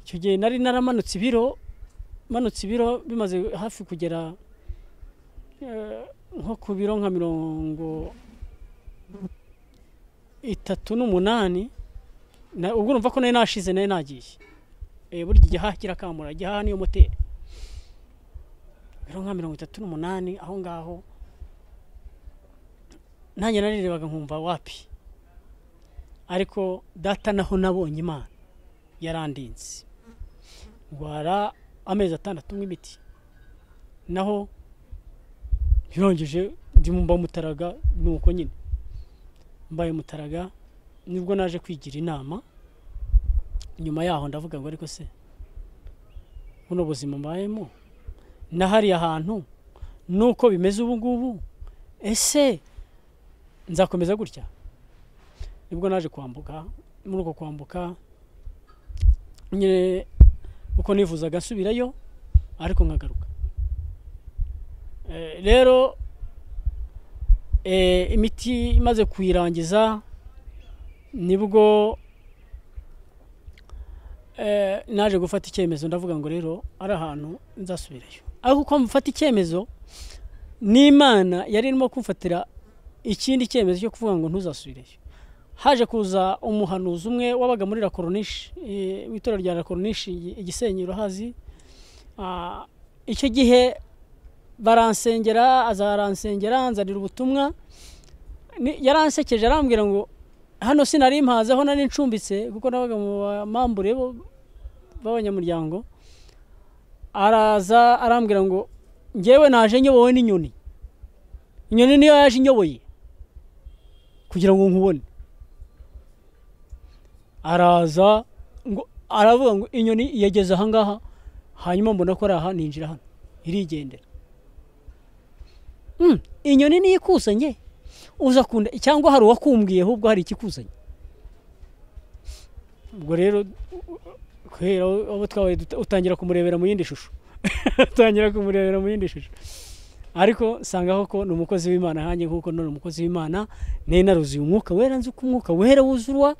icyo gihe nari naramanutse ibiro bimaze hafi kugera nko ku biro nka 38 ubwo urumva ko nari nashize nari nagiye burya igihaha kirakamura igihaha niyo moteri biro nka 38 aho ngaho nanjye narirebaga nkumva wapi ariko data naho nabonye Imana yarandinze ngwara amezi 6 nk'imiti naho birongeje ndimumba mutaraga nuko nyine mbaye mutaraga nibwo naje kwigira inama nyuma yaho ndavuga ngo ariko se buno buzima mbayemo nahari ahantu nuko bimeze ubu ngubu ese nzakomeza gutya nibwo naje kwambuka muri uko kwambuka nyine uko nifuzaga nsubirayo ariko nkagaruka rero imiti imaze kuyirangiza nibwo naje gufata icyemezo ndavuga ngo rero ari ahantu nzasubirayo ariko uko mfata icyemezo n'Imana yari irimo kumfatira ikindi cyemezo cyo kuvuga ngo ntuzasubireyo haje kuza umuhanuzi umwe wabaga muri La Corniche w'itora rya La Corniche Igisenyi urahazi icyo gihe baransengera azaransengera nzanira ubutumwa yaransekeje arambwira ngo hano sinari impaze aho nari ncumbitse kuko nabaga mu mambure b'abanyamuryango araza arambwira ngo ngewe naje nyobowe n'inyoni inyoni niyo yaje inyoboye kugira ngo nkubone araza ngo aravuga ngo inyoni yageze aha ngaha hanyuma mbona ko ari aha ninjira hano irigendera inyoni niyo ikusanye uza kunda cyangwa hari uwakumbwiye ahubwo hari ikikuzanye ubwo rero kwera abo twabaye utangira kumurebera mu yindi shusho ariko sangaho ko ni umukozi w'Imana hanjye nkuko none umukozi w'Imana ne naruzi umwuka wera nzi ko umwuka wera wuzurwa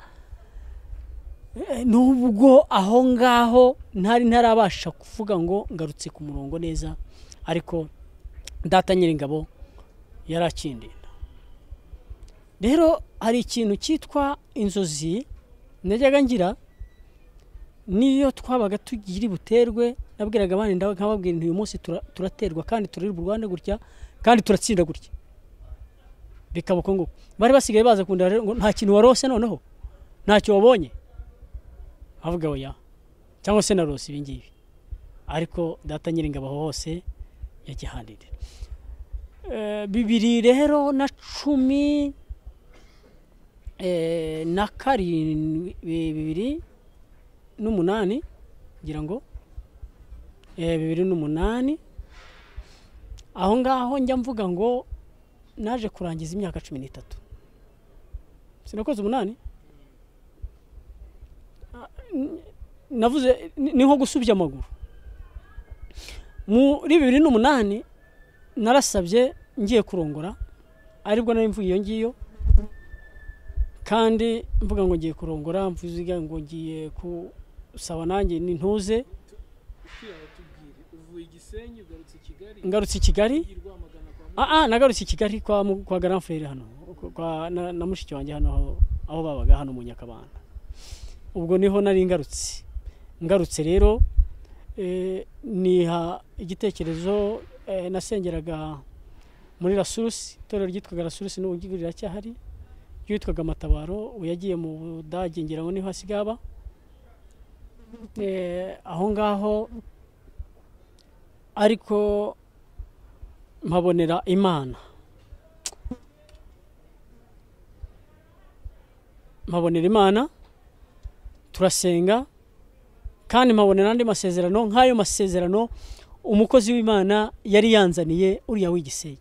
nubwo aho ngaho ntarabasha kuvuga ngo ngarutse ku murongo neza ariko data Nyiringabo yarakindinda rero hari ikintu cyitwa inzozi najyaga ngira niyo twabaga tugira buterwe nabwiraga abandi nkababwira uyu munsi turaterwa kandi turiri Rwanda gutya kandi turatsinda gutya bikabuko ngo bari basigaye baza kunda ngo nta kintu warose noneho ntacyo wabonye avuga oya cyangwa se narose ibingibi ariko data Nyiringabo hose yagihandira bibiri rero na cumi na karindwi, 2008 ngira ngo 2008, aho ngaho njya mvuga ngo naje kurangiza imyaka 13. Sinakoze 8. Navuze ni nko gusubya amaguru. Muri 2008 narasabye ngiye kurongora, aribwo nari mvuye iyo ngiyo, kandi mvuga ngo ngiye kurongora, mvuziga ngo ngiye kusaba nanjye nintuze. Ngarutse i Kigali. Nagarutse i Kigali kwa Grand Frere hano na mushiki wanjye hano aho babaga hano mu Nyakabanda. Ubwo niho nari ngarutse rero niha igitekerezo, nasengeraga muri Rasurusi, itorero ryitwaga Rasurusi n'ubu ngirira cyahari, yitwaga Matabaro, uyagiye mu Budage ngira ngo niho hasigaba. Aho ngaho ariko mpabonera Imana, turasenga, kandi mpabonera andi masezerano nk'ayo masezerano umukozi w'Imana yari yanzaniye uriya w'Igisenyi,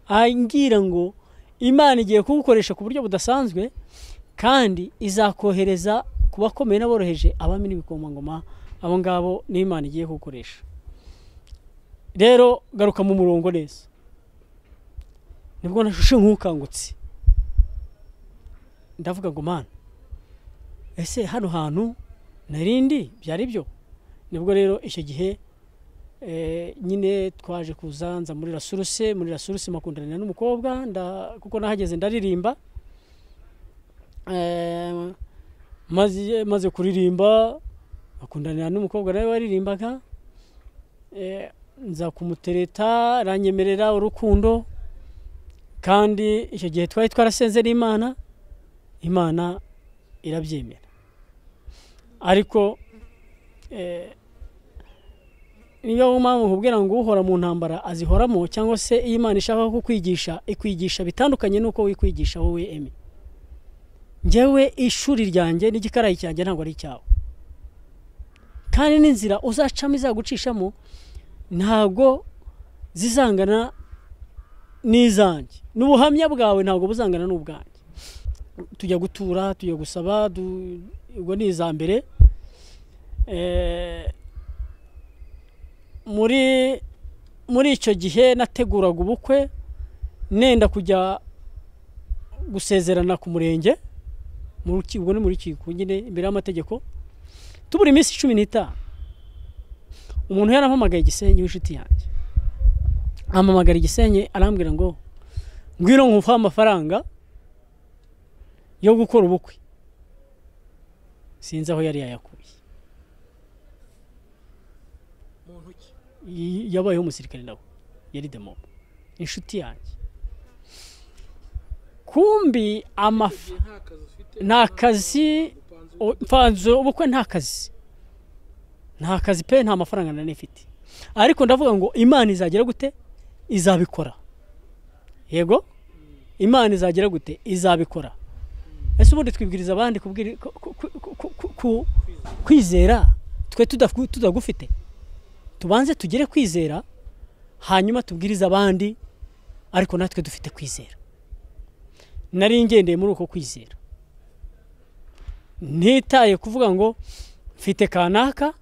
angira ngo Imana igiye kugukoresha ku buryo budasanzwe, kandi izakohereza ku bakomeye n'aboroheje, abami n'ibikomangoma. Abo ngabo ni Imana igiye kugukoresha. Rero garuka mu murongo neza, nibwo nashushe nk'ukangutse, ndavuga ngo Mana, ese hano hantu narindi byari byo? Nibwo rero icyo gihe nyine twaje kuzanza muri Rasurusi makundana n'umukobwa, kuko nahageze ndaririmba, maze kuririmba makundana n'umukobwa nawe waririmbaga, nza kumutereta, aranyemerera urukundo, kandi icyo gihe twari twarasenze n'Imana, Imana irabyemera. Ariko niyo mpamvu nkubwira ngo uhora mu ntambara azihoramo, cyangwa se iyo Imana ishaka kukwigisha ikwigisha bitandukanye nuko wikwigisha wowe Emi. Njyewe ishuri ryanjye n'igikarayi cyanjye ntabwo ari cyawe, kandi n'inzira uzacamo izagucishamo ntabwo zizangana n'izanjye, n'ubuhamya bwawe ntabwo buzangana n'ubwanjye. Tujya gutura, tujya gusaba, ubwo ni iza mbere. Muri icyo gihe nateguraga ubukwe, nenda kujya gusezerana ku murenge, ubwo ni muri Kiku nyine imbere y'amategeko, tubura iminsi 15. Umuntu yarampamagaye Gisenyi w'inshuti yanjye, ampamagara Gisenyi, arambwira ngo ngwino nkufa amafaranga yo gukora ubukwe. Sinzi aho yari yayakuye, yabayeho umusirikare nawe, yari demo, inshuti yanjye. Kumbi nta kazi, mfanze ubukwe nta kazi pe, nta mafaranga nari mfite, ariko ndavuga ngo Imana izagera gute? Izabikora. Yego, Imana izagera gute? Izabikora. Ese ubundi twibwiriza abandi kwizera, twe tudagufite? Tubanze tugere kwizera, hanyuma tubwiriza abandi, ariko natwe dufite kwizera. Nari ngendeye muri uko kwizera, ntitaye kuvuga ngo mfite kanaka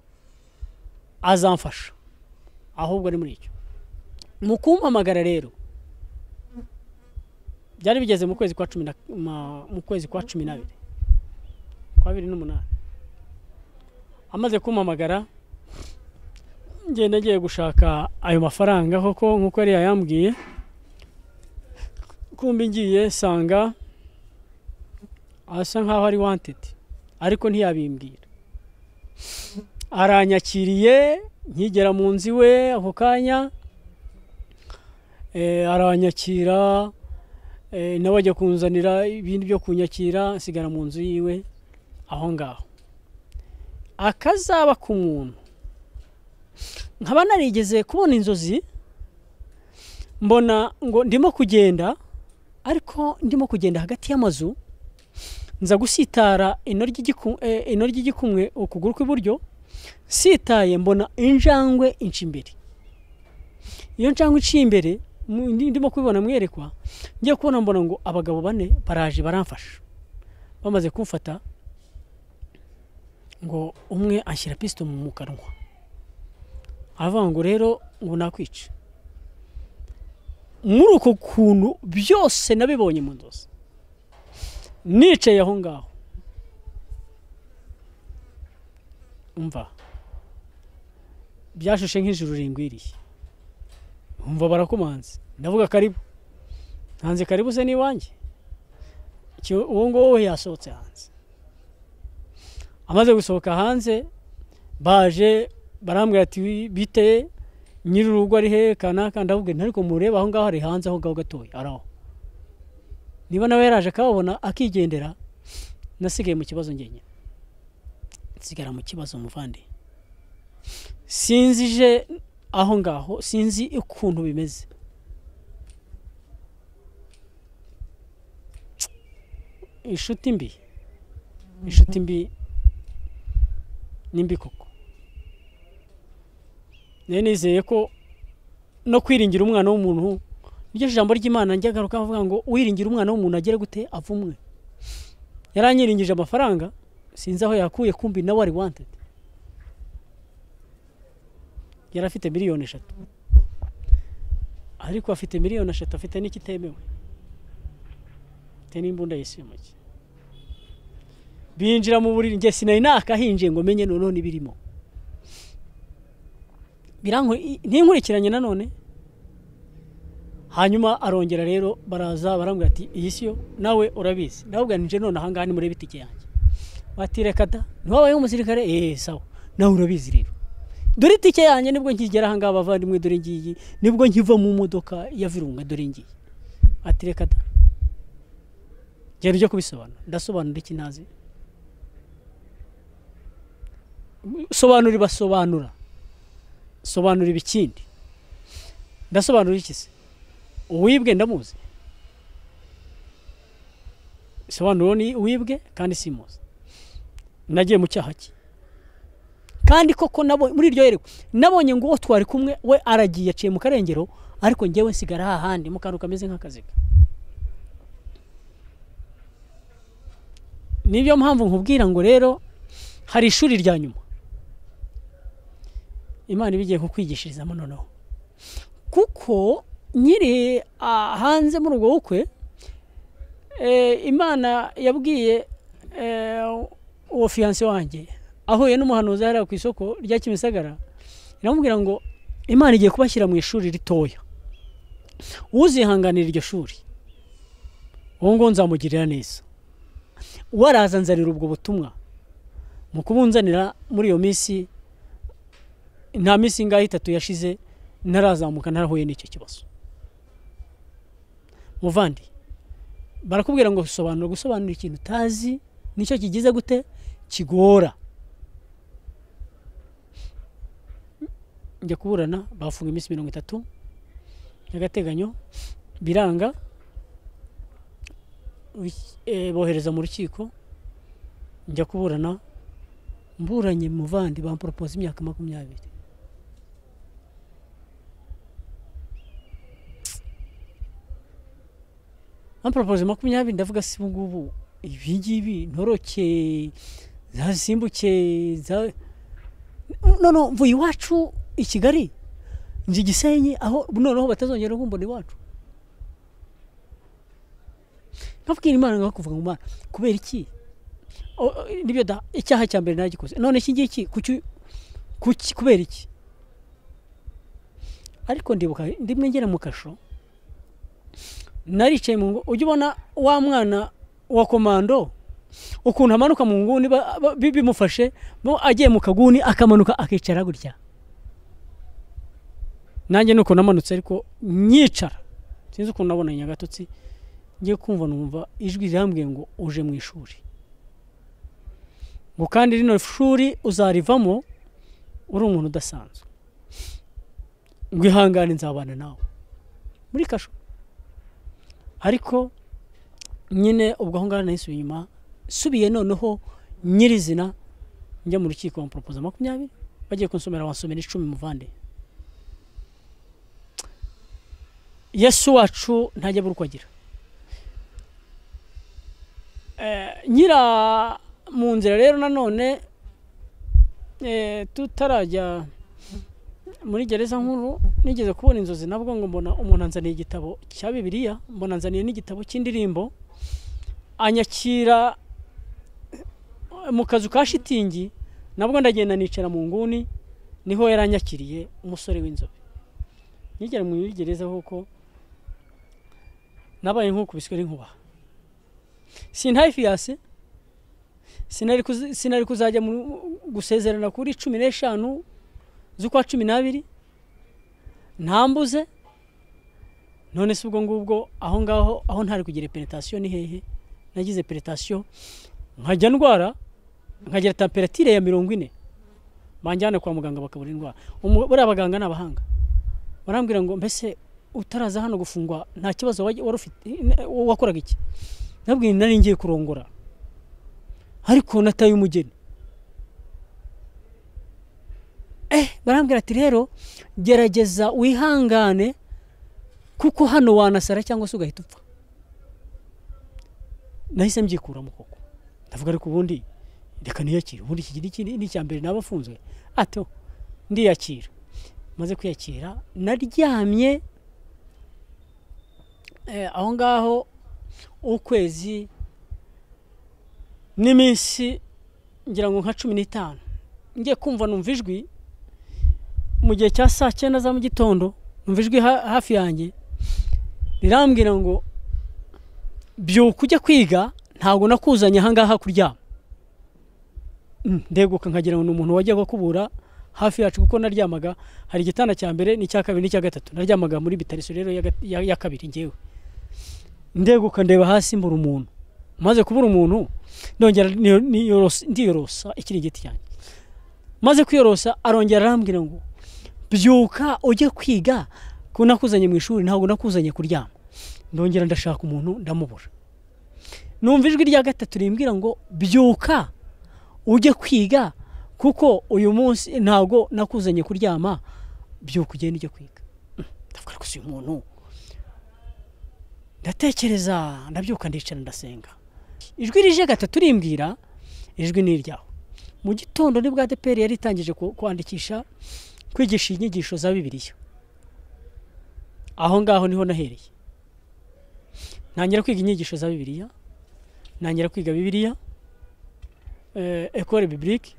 azamfasha, ahubwo ari muri icyo. Mu kumpamagara rero byari bigeze mu kwezi kwa 12 kwa 2008. Amaze kumpamagara, ngenda ngiye gushaka ayo mafaranga koko nkuko yari yambwiye. Kumbi ngiye sanga asa nkaho ari wanted, ariko ntiyabimbwira. Aranyakiriye nkigera mu nzi we ako kanya, aranyakira, nawe ajya kunzanira ibindi byo kunyakira, nsigara mu nzu yiwe aho ngaho. Akazaba ku muntu nkaba narigeze kubona inzozi mbona ngo ndimo kugenda, ariko ndimo kugenda hagati y'amazu, nza gusitara ino ry'igikumwe ukuguru kw'iburyo, sitaye mbona injangwe inca imbere. Iyo njangwe iciye imbere ndimo kubibona mwerekwa, ngiye kubona mbona ngo abagabo 4 baraje baramfasha. Bamaze kumfata ngo umwe ashyira pisto mu kanwa, avuga ngo rero ngo nakwica. Muri uko kuntu byose nabibonye mu ndozi, nicaye aho ngaho, umva byashushe nk'ijuru ringwiriye, umva barakomanze, ndavuga karibu, hanze karibu se niwanjye, uwo ngo wowe yasohotse hanze. Amaze gusohoka hanze, baje barambwira ati bite nyiri urugo ari he kanaka, ndavuga ntariko mureba aho ngaho ari hanze aho ngaho gatoya araho. Niba nawe yaraje akabona akigendera, nasigaye mu kibazo ngenye, nsigara mu kibazo muvandi. Sinzije aho ngaho, sinzi ukuntu bimeze. Inshuti mbi nimbi koko. Nizeye ko no kwiringira umwana w'umuntu, iryo jambo ry'Imana njyagaruka avuga ngo wiringira umwana w'umuntu agere gute avumwe. Yaranyiringije amafaranga, sinzi aho yakuye, kumbi nawe ari wanted. Yarafite miliyoni 3, ariko afite miliyoni 3 afite n'ikitemewe, te n'imbunda yisimuke. Binjira mu buriri, nge sinari nakahinje ngo menye none birimo. Ntinkurikiranye nanone. Hanyuma arongera rero baraza barambwira ati iyi siyo nawe urabizi. Ndababwira nje none aha ngaha ni muri bitike yanjye. Bati reka da, ntiwabaye umusirikare? Sawa, nawe urabizi rero. Dore itike yanjye nibwo nkigera aha ngaha bavandimwe, dore ngiyi, nibwo nkiva mu modoka ya Virunga, dore ngiyi. Ati reka da, genda ujye kubisobanura. Ndasobanura iki ntazi? Sobanura ibikindi. Ndasobanura iki se? Uwibwe ndamuzi? Sobanura ni uwibwe kandi simuzi. Nagiye mu cyaha ki? Kandi koko nabo muri iryo yereko nabonye ngo uwo twari kumwe we aragiye aciye mu karengero, ariko ngewe nsigara hahandi mu kantu kameze nk'akaziga. Nibyo mpamvu nkubwira ngo rero hari ishuri rya nyuma Imana ibigiye kukwigishirizamo noneho, kuko nyiri hanze muri ubwo bukwe, Imana yabwiye uwo fiancé wanjye ahuye n'umuhanuzi hariya ku isoko rya Kimisagara, iramubwira ngo Imana igiye kubashyira mu ishuri ritoya, uzihanganira iryo shuri uwo ngo nzamugirira neza. Waraza nzarira ubwo butumwa mu kubunzanira muri iyo minsi, nta minsi ngaho 3 yashize narazamuka narahuye n'icyo kibazo. Muvandi barakubwira ngo gusobanura ikintu utazi nicyo kigize gute kigora. Njya kuburana bafunga iminsi 30 y'agateganyo, biranga, bohereza mu rukiko. Njya kuburana, mburanye muvandi bampropose imyaka 20. Bampropose 20, ndavuga si ngubu ibi ngibi ntoroke zasimbuke no mvuye iwacu i Kigali nzi Gisenyi, aho noneho batazongera kumbona iwacu. Nkabwira Imana ngakuvuga ngo Mana kubera iki? Nibyo da icyaha cya mbere nagikoze, none iki ngiki kuki kubera iki? Ariko ndibuka ndimwe ngera mu kasho, naricaye mu ngo, ujye ubona wa mwana wa komando ukuntu amanuka mu nguni bimufashe agiye mu kaguni akamanuka akicara gutya. Nanjye nuko namanutse, ariko nyicara sinzi ukuntu nabona Nyagatotsi, ngiye kumva numva ijwi rirambwiye ngo uje mu ishuri, ngo kandi rino shuri uzarivamo uri umuntu udasanzwe, ngo ihangane nzabana nawe. muri kasho. Ariko nyine ubwo aho ngaho nahisubiye inyuma, subiye noneho nyirizina njya mu rukiko bamporopoza 20, bagiye kunsomera wansomera 10 muvande. Yesu wacu ntajya buri kwagira. Nyira mu nzira rero nanone tutarajya muri gereza nkuru, nigeze kubona inzozi nabwo ngo mbona umuntu anzaniye igitabo cya Bibiliya, mbona anzaniye n'igitabo cy'indirimbo, anyakira mu kazu ka shitingi, nabwo ndagenda nicara mu nguni, niho yaranyakiriye umusore w'inzobe. Nigera mu gereza kuko nabaye nk'ukubiswe n'inkuba. Sintaye fiase, sinari kuzajya gusezerana kuri 15 z'ukwa 12, ntambuze. None se ubwo ngubwo aho ngaho aho ntari kugira penetration ni hehe? Nagize penetration nkajya ndwara, nkagira temperature ya 40, banjyana kwa muganga bakabura indwara. Bari abaganga n'abahanga barambwira ngo mbese utaraza hano gufungwa nta kibazo wari ufite, wakoraga iki? Nabwiye nari ngiye kurongora, ariko nataye umugeni. Barambwira ati rero gerageza wihangane kuko hano wanasara cyangwa se ugahita upfa. Nahise mbyikuramo koko, ndavuga ariko ubundi reka niyakire, ubundi iki ni cyambere nabafunzwe. Ato ndiyakira, maze kwiyakira naryamye aho ngaho ukwezi n'iminsi ngira ngo nka 15. Ngiye kumva numva ijwi mu gihe cya 9 za mu gitondo, numva ijwi hafi yanjye rirambwira ngo byuka ujya kwiga, ntabwo nakuzanye aha ngaha kuryama. Ndeguka nkagira ngo n'umuntu wajyaga kubura hafi yacu, kuko naryamaga hari igitanda cya mbere n'icya kabiri n'icya gatatu, naryamaga muri bitariso rero ya kabiri. Ngewe ndeguka ndeba hasi mbura umuntu, maze kubura umuntu ndongera ndiyorosa ikiringiti cyanjye. Maze kwiyorosa arongera arambwira ngo byuka ujye kwiga, ko nakuzanye mu ishuri, ntabwo nakuzanye kuryama. Ndongera ndashaka umuntu ndamubura. Numva ijwi rya gatatu rimbwira ngo byuka ujye kwiga, kuko uyu munsi ntabwo nakuzanye kuryama, byuka ugende ujye kwiga. Ndavuga ko si umuntu. Ndatekereza, ndabyuka ndicara ndasenga. Ijwi rije gatatu rimbwira, ijwi ni iryaho. Mu gitondo nibwo ADPR yari itangije kwandikisha kwigisha inyigisho za Bibiliya. Aho ngaho niho nahereye. Nangira kwiga inyigisho za Bibiliya, nangira kwiga Bibiliya, école biblique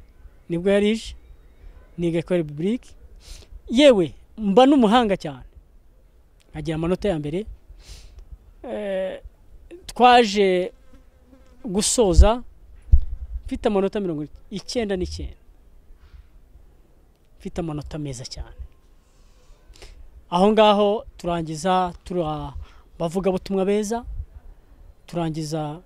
nibwo yarije, niga école biblique. Yewe mba n'umuhanga cyane, nkagira amanota ya mbere. Twaje gusoza mfite amanota 99, mfite amanota meza cyane. Aho ngaho turangiza bavuga butumwa beza, turangiza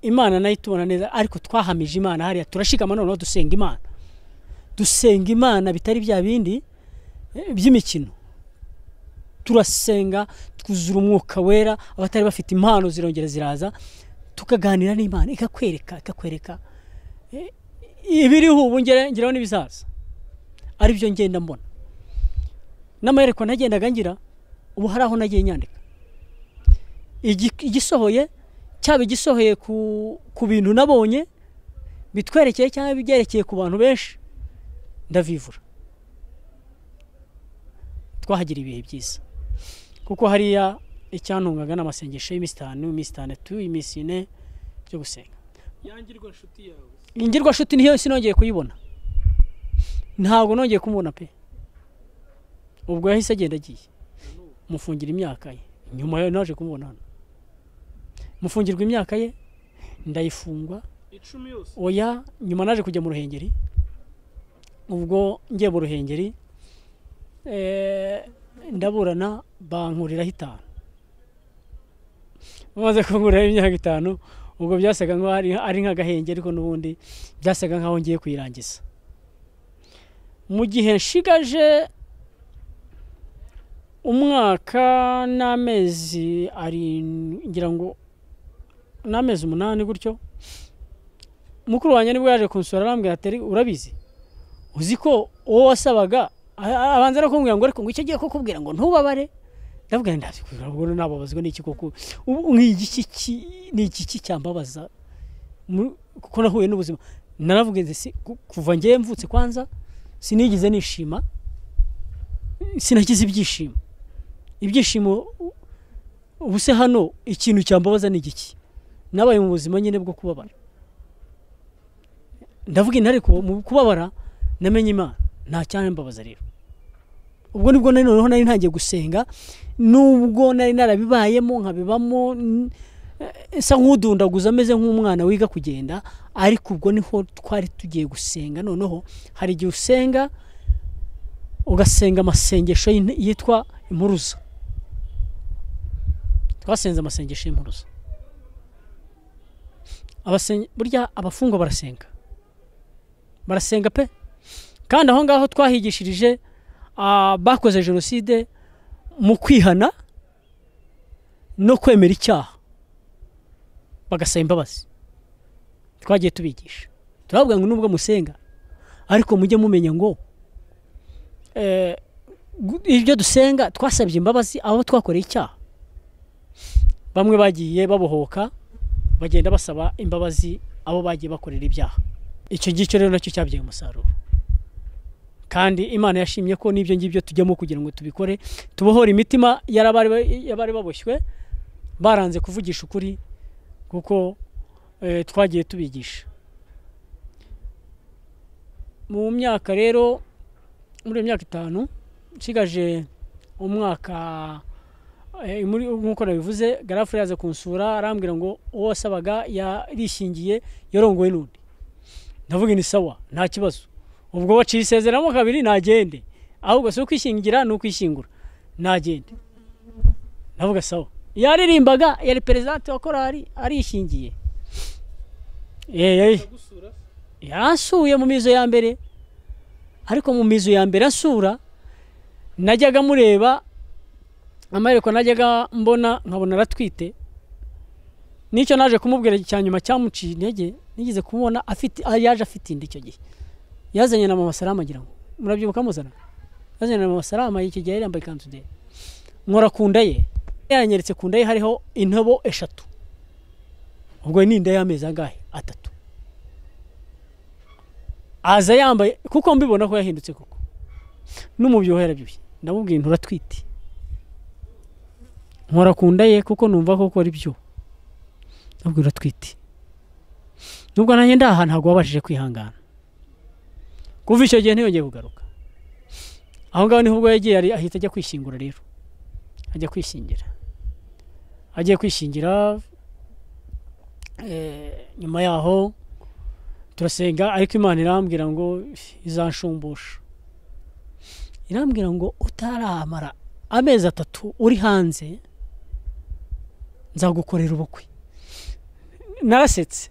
Imana nayo tubona neza, ariko twahamije Imana hariya, turashikama none dusenga Imana. Dusenga Imana bitari bya bindi by'imikino. Turasenga twuzura umwuka wera, abatari bafite impano zirongera ziraza, tukaganira n'Imana ikakwereka ibiriho ubu ngeraho n'ibizaza. Ari byo ngenda mbona n'amayereko nagendaga ngira, ubu hari aho nagiye nyandika igisohoye, cyaba igisohoye ku bintu nabonye bitwerekeye cyangwa byerekeye ku bantu benshi, ndavivura. Twahagira ibihe byiza, kuko hariya icyantungaga n'amasengesho y'iminsi 5, iminsi 6, iminsi 4 byo gusenga. Yangirwa nshuti yawe, ingirwa nshuti niyo sinongeye kuyibona, ntabwo nongeye kumubona pe. Ubwo yahise agenda agiye, mufungira imyaka ye. Nyuma yo naje kumubona, mufungirwa imyaka ye, ndayifungwa 10 yose. Oya, nyuma naje kujya mu Ruhengeri. Ubwo ngiye mu Ruhengeri ndaburana, bankuriraho 5. Bamaze kunkuriraho imyaka 5, ubwo byasaga nkaho ari nk'agahenge, ariko n'ubundi byasaga nkaho ngiye kuyirangiza. Mu gihe nshigaje umwaka n'amezi ngira ngo n'amezi 8 gutyo, mukuru wanjye nibwo yaje kunsura arambwira ati urabizi uzi ko uwo wasabaga abanza arakumbwira ngo ariko ngo icyo giye kukubwira ngo ntubabare. Ndavuga ndabikubwira ngo nababazwa n'iki koko, n'iki cyambabaza kuko nahuye n'ubuzima. Naravuga nzi kuva ngiye mvutse kwanza sinigize nishima, sinagize ibyishimo ubuse hano ikintu cyambabaza n'igiki, nabaye mu buzima nyine bwo kubabara. Ndavuga intare ko mu kubabara namenye Imana nta cyambabaza rero. Ubwo nibwo nari ntangiye gusenga, nubwo nari narabibayemo nkabibamo sa nk'udundaguza ameze nk'umwana wiga kugenda, ariko ubwo niho twari tugiye gusenga. Noneho hari igihe usenga ugasenga amasengesho yitwa impuruza. Twasenze amasengesho y'impuruza. Burya abafungwa barasenga pe, kandi aho ngaho twahigishirije bakoze jenoside mu kwihana no kwemera icyaha bagasaba imbabazi. Twagiye tubigisha turavuga ngo nubwo musenga ariko mujye mumenya ngo ibyo dusenga twasabye imbabazi abo twakoreye icyaha. Bamwe bagiye babohoka bagenda basaba imbabazi abo bagiye bakorera ibyaha. Icyo gice rero nacyo cyabyaye umusaruro, kandi Imana yashimye ko n'ibyo ngibyo tujyamo kugira ngo tubikore, tubohora imitima yabari baboshywe baranze kuvugisha ukuri, kuko twagiye tubigisha. Mu myaka rero, muri myaka 5 nsigaje umwaka, nk'uko nabivuze, Garafure yaza kunsura arambwira ngo uwo wasabaga yarishingiye yarongoye n'undi. Ndavuga ni sawa nta kibazo, ubwo waciye isezerano kabiri nagende, ahubwo so kwishingira no kwishingura nagende. Ndavuga sawa. Yaririmbaga yari president wa korali arishingiye. Yansuye mu mizo ya mbere, ariko mu mizo ya mbere asura najyaga mureba amareko, najyaga mbona nkabona aratwite. Nicyo naje kumubwira cyanyuma cyamuciye intege, nigize kumubona yaje afite indi. Icyo gihe yazanye na mama Salama, agira ngo murabyibuka muzana, yazanye na mama Salama y'iki gihe yambaye ikanzu de nkora kunda ye, yanyeretse kunda ye hariho intobo 3. Ubwo ni inda y'amezi angahe 3. Aza yambaye kuko mbibona ko yahindutse koko n'umubyo yarabyibuye. Ndamubwiye nturatwite, nkora kunda ye kuko numva koko ari byo. Ndabwira uratwite, nubwo nanjye ndaha ntabwo wabashije kwihangana. Kuva icyo gihe ntiyongeye kugaruka. Aho ngaho niho ubwo yagiye ahita ajya kwishingura. Rero ajya kwishingira, agiye kwishingira. Nyuma yaho turasenga, ariko Imana irambwira ngo izanshumbusha. Irambwira ngo utaramara amezi 3 uri hanze nzagukorera ubukwe. Narasetse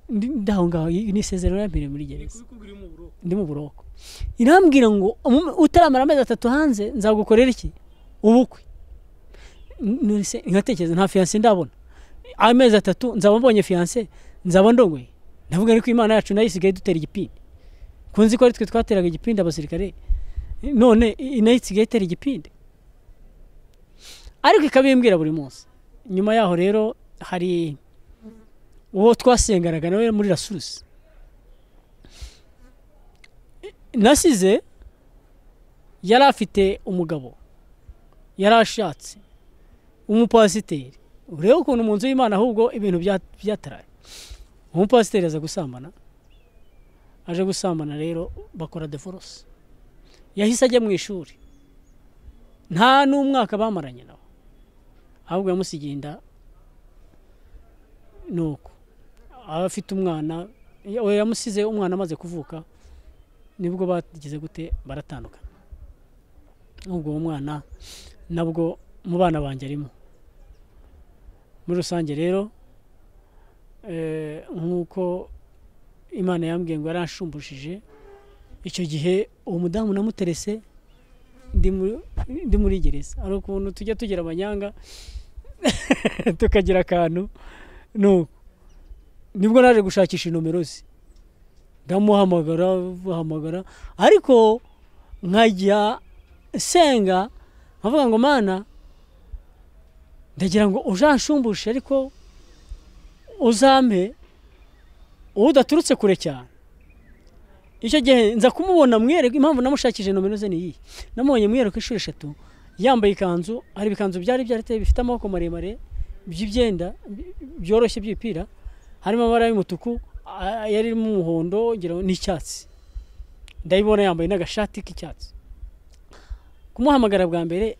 ndaho ngaho nisezerano yambere muri gereza, ndi mu buroko. Irambwira ngo utaramara amezi 3 hanze nzagukorera iki? Ubukwe. Nise nkatekereza nta fiancé ndabona. Amezi 3 nzaba mbonye fiancé, nzaba ndongwe. Ndavuga ariko Imana yacu nayisigaye dutera igipindi. Kunzi ko ari twe twateraga igipindi abasirikare, none inayisigaye itera igipindi. Ariko ikabimbwira buri munsi. Nyuma yaho rero hari uwo twasengaraga nawe muri Rasurusi. Nasize yari afite umugabo, yari ashatse umupasiteri. Urebe ukuntu mu nzu y'Imana ahubwo ibintu byataraye. Umupasiteri aza gusambana, aje gusambana rero bakora divorce. Yahise ajya mu ishuri, nta n'umwaka bamaranye nawe, ahubwo yamusigiye inda. Nuko afite umwana, yamusize umwana amaze kuvuka, nibwo bagize gute baratandukana. Ubwo umwana nabwo mu bana banjye arimo. Muri rusange rero nkuko Imana yambwiye ngo yaranshumbishije, icyo gihe uwo mudamu namuterese ndi muri gereza. Ari ukuntu tujya tugira amanyanga tukagira akantu nuko nibwo naje gushakisha inomero ze ndamuhamagara ariko nkajya senga nkavuga ngo Mana ndagira ngo ujanshumbushe ariko uzampe udaturutse kure cyane. Icyo gihe nza kumubona mwereka impamvu namushakije nomero ze niyi namubonye mwereka inshuro 3 yambaye ikanzu, hari ibikanzu byari byarateye bifite amaboko maremare by'ibyenda byoroshye by'ipira, harimo amabara y'umutuku yari mu muhondo ngira n'icyatsi. Ndayibona yambaye n'agashati k'icyatsi. Kumuhamagara bwa mbere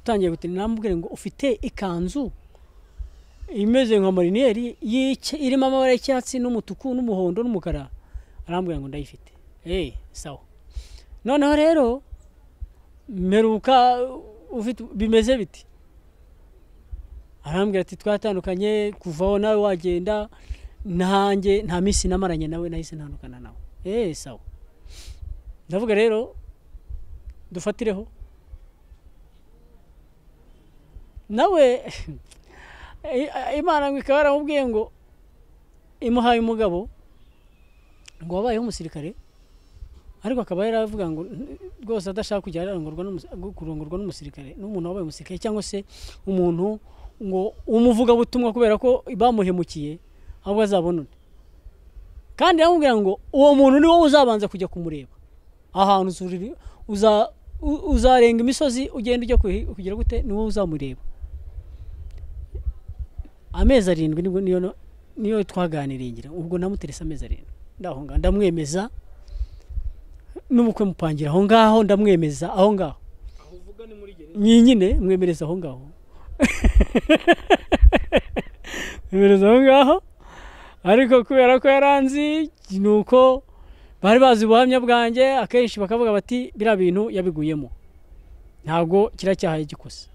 tangiye gutina namubwire ngo ufite ikanzu imeze nka marineri irimo amabara y'icyatsi n'umutuku n'umuhondo n'umukara. Arambwira ngo ndayifite. Sawa. Noneho rero meruka ufite bimeze biti. Arambwira ati twatandukanye kuvaho nawe wagenda nanjye nta misi namaranye nawe nahise ntandukana nawe. Sawa. Ndavuga rero dufatireho nawe Imana ikaba yaramubwiye ngo imuhaye umugabo ngo wabayeho umusirikare ariko akaba yaravuga ngo rwose adashaka kujya kurongorwa n'umusirikare n'umuntu wabaye umusirikare cyangwa se umuntu ngo umuvuga butumwa kubera ko bamuhemukiye ahubwo azabona undi. Kandi yamubwira ngo uwo muntu ni wowe uzabanza kujya kumureba ahantu uzarenga imisozi ugenda ujya kugira gute ni wowe uzamureba. Amezi 7 niyo twaganiriye ngira ubwo namuteresa amezi 7 ndahonga ndamwemeza n'umukwe mupangira aho ngaho ndamwemeza aho ngaho aho uvuga ni muri gereza nyine mwemereza aho ngaho mwemereza aho ngaho ariko kubera ko yaranzi nuko bari bazi ubuhamya bwanjye akenshi bakavuga bati bira bintu yabiguyemo ntabwo kiracyahaye gikosa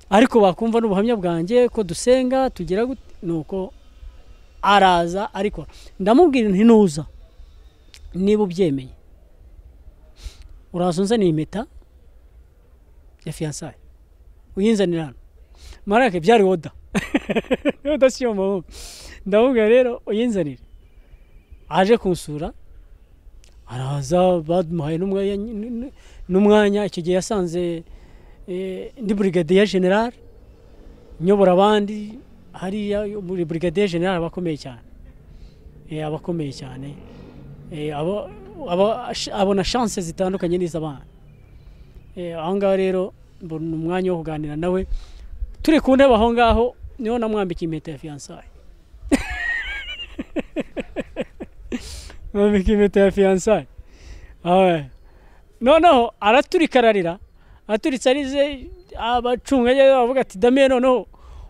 ariko bakumva n'ubuhamya bwanjye ko dusenga tugira nuko araza ariko ndamubwira nti nuza niba ubyemeye uraza unzaniye impeta ya fiançailles uyinzanira hano marake byari oda oda siyo maho ndamubwira rero uyinzanire aje kunsura araza bamuhaye n'umwanya icyo gihe yasanze ndi brigadier general nyobora abandi hariya muri brigadier general abakomeye cyane abakomeye cyane abona chance zitandukanye n'iz'abana. Aho ngaho rero mbona umwanya wo kuganira nawe turi ku ntebe aho ngaho niho namwambika impeta ya fiançailles. Mwambika impeta ya fiançailles. Noneho araturikararira aturitse arize abacunga bavuga ati Damien noneho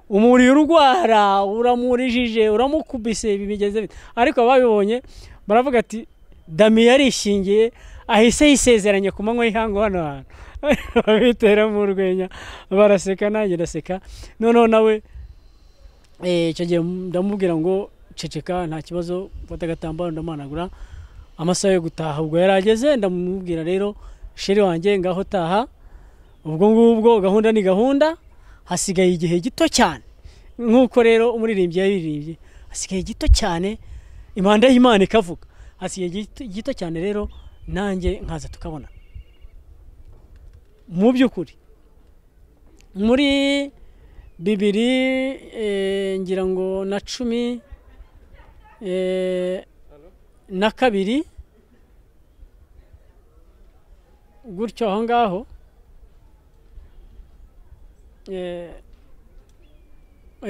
umuri urugwara uramurijije uramukubise bimigeze ariko babibonye baravuga ati Damien yarishingiye ahise yisezeranye ku manywa y'ihangu hano hantu babitera mu rwenya baraseka nanjye ndaseka. Noneho nawe icyo gihe ndamubwira ngo ceceka nta kibazo mfata agatambaro ndamanagura amasaha yo gutaha ubwo yarageze ndamubwira rero sheri wanjye ngaho taha ubwo ngubwo gahunda ni gahunda hasigaye igihe gito cyane nkuko rero umuririmbyi yabiririmbye hasigaye gito cyane impanda y'Imana ikavuga hasigaye gito cyane rero nanjye nkaza tukabona mu by'ukuri muri 2000 ngira ngo na 10 na 2 gutyo aho ngaho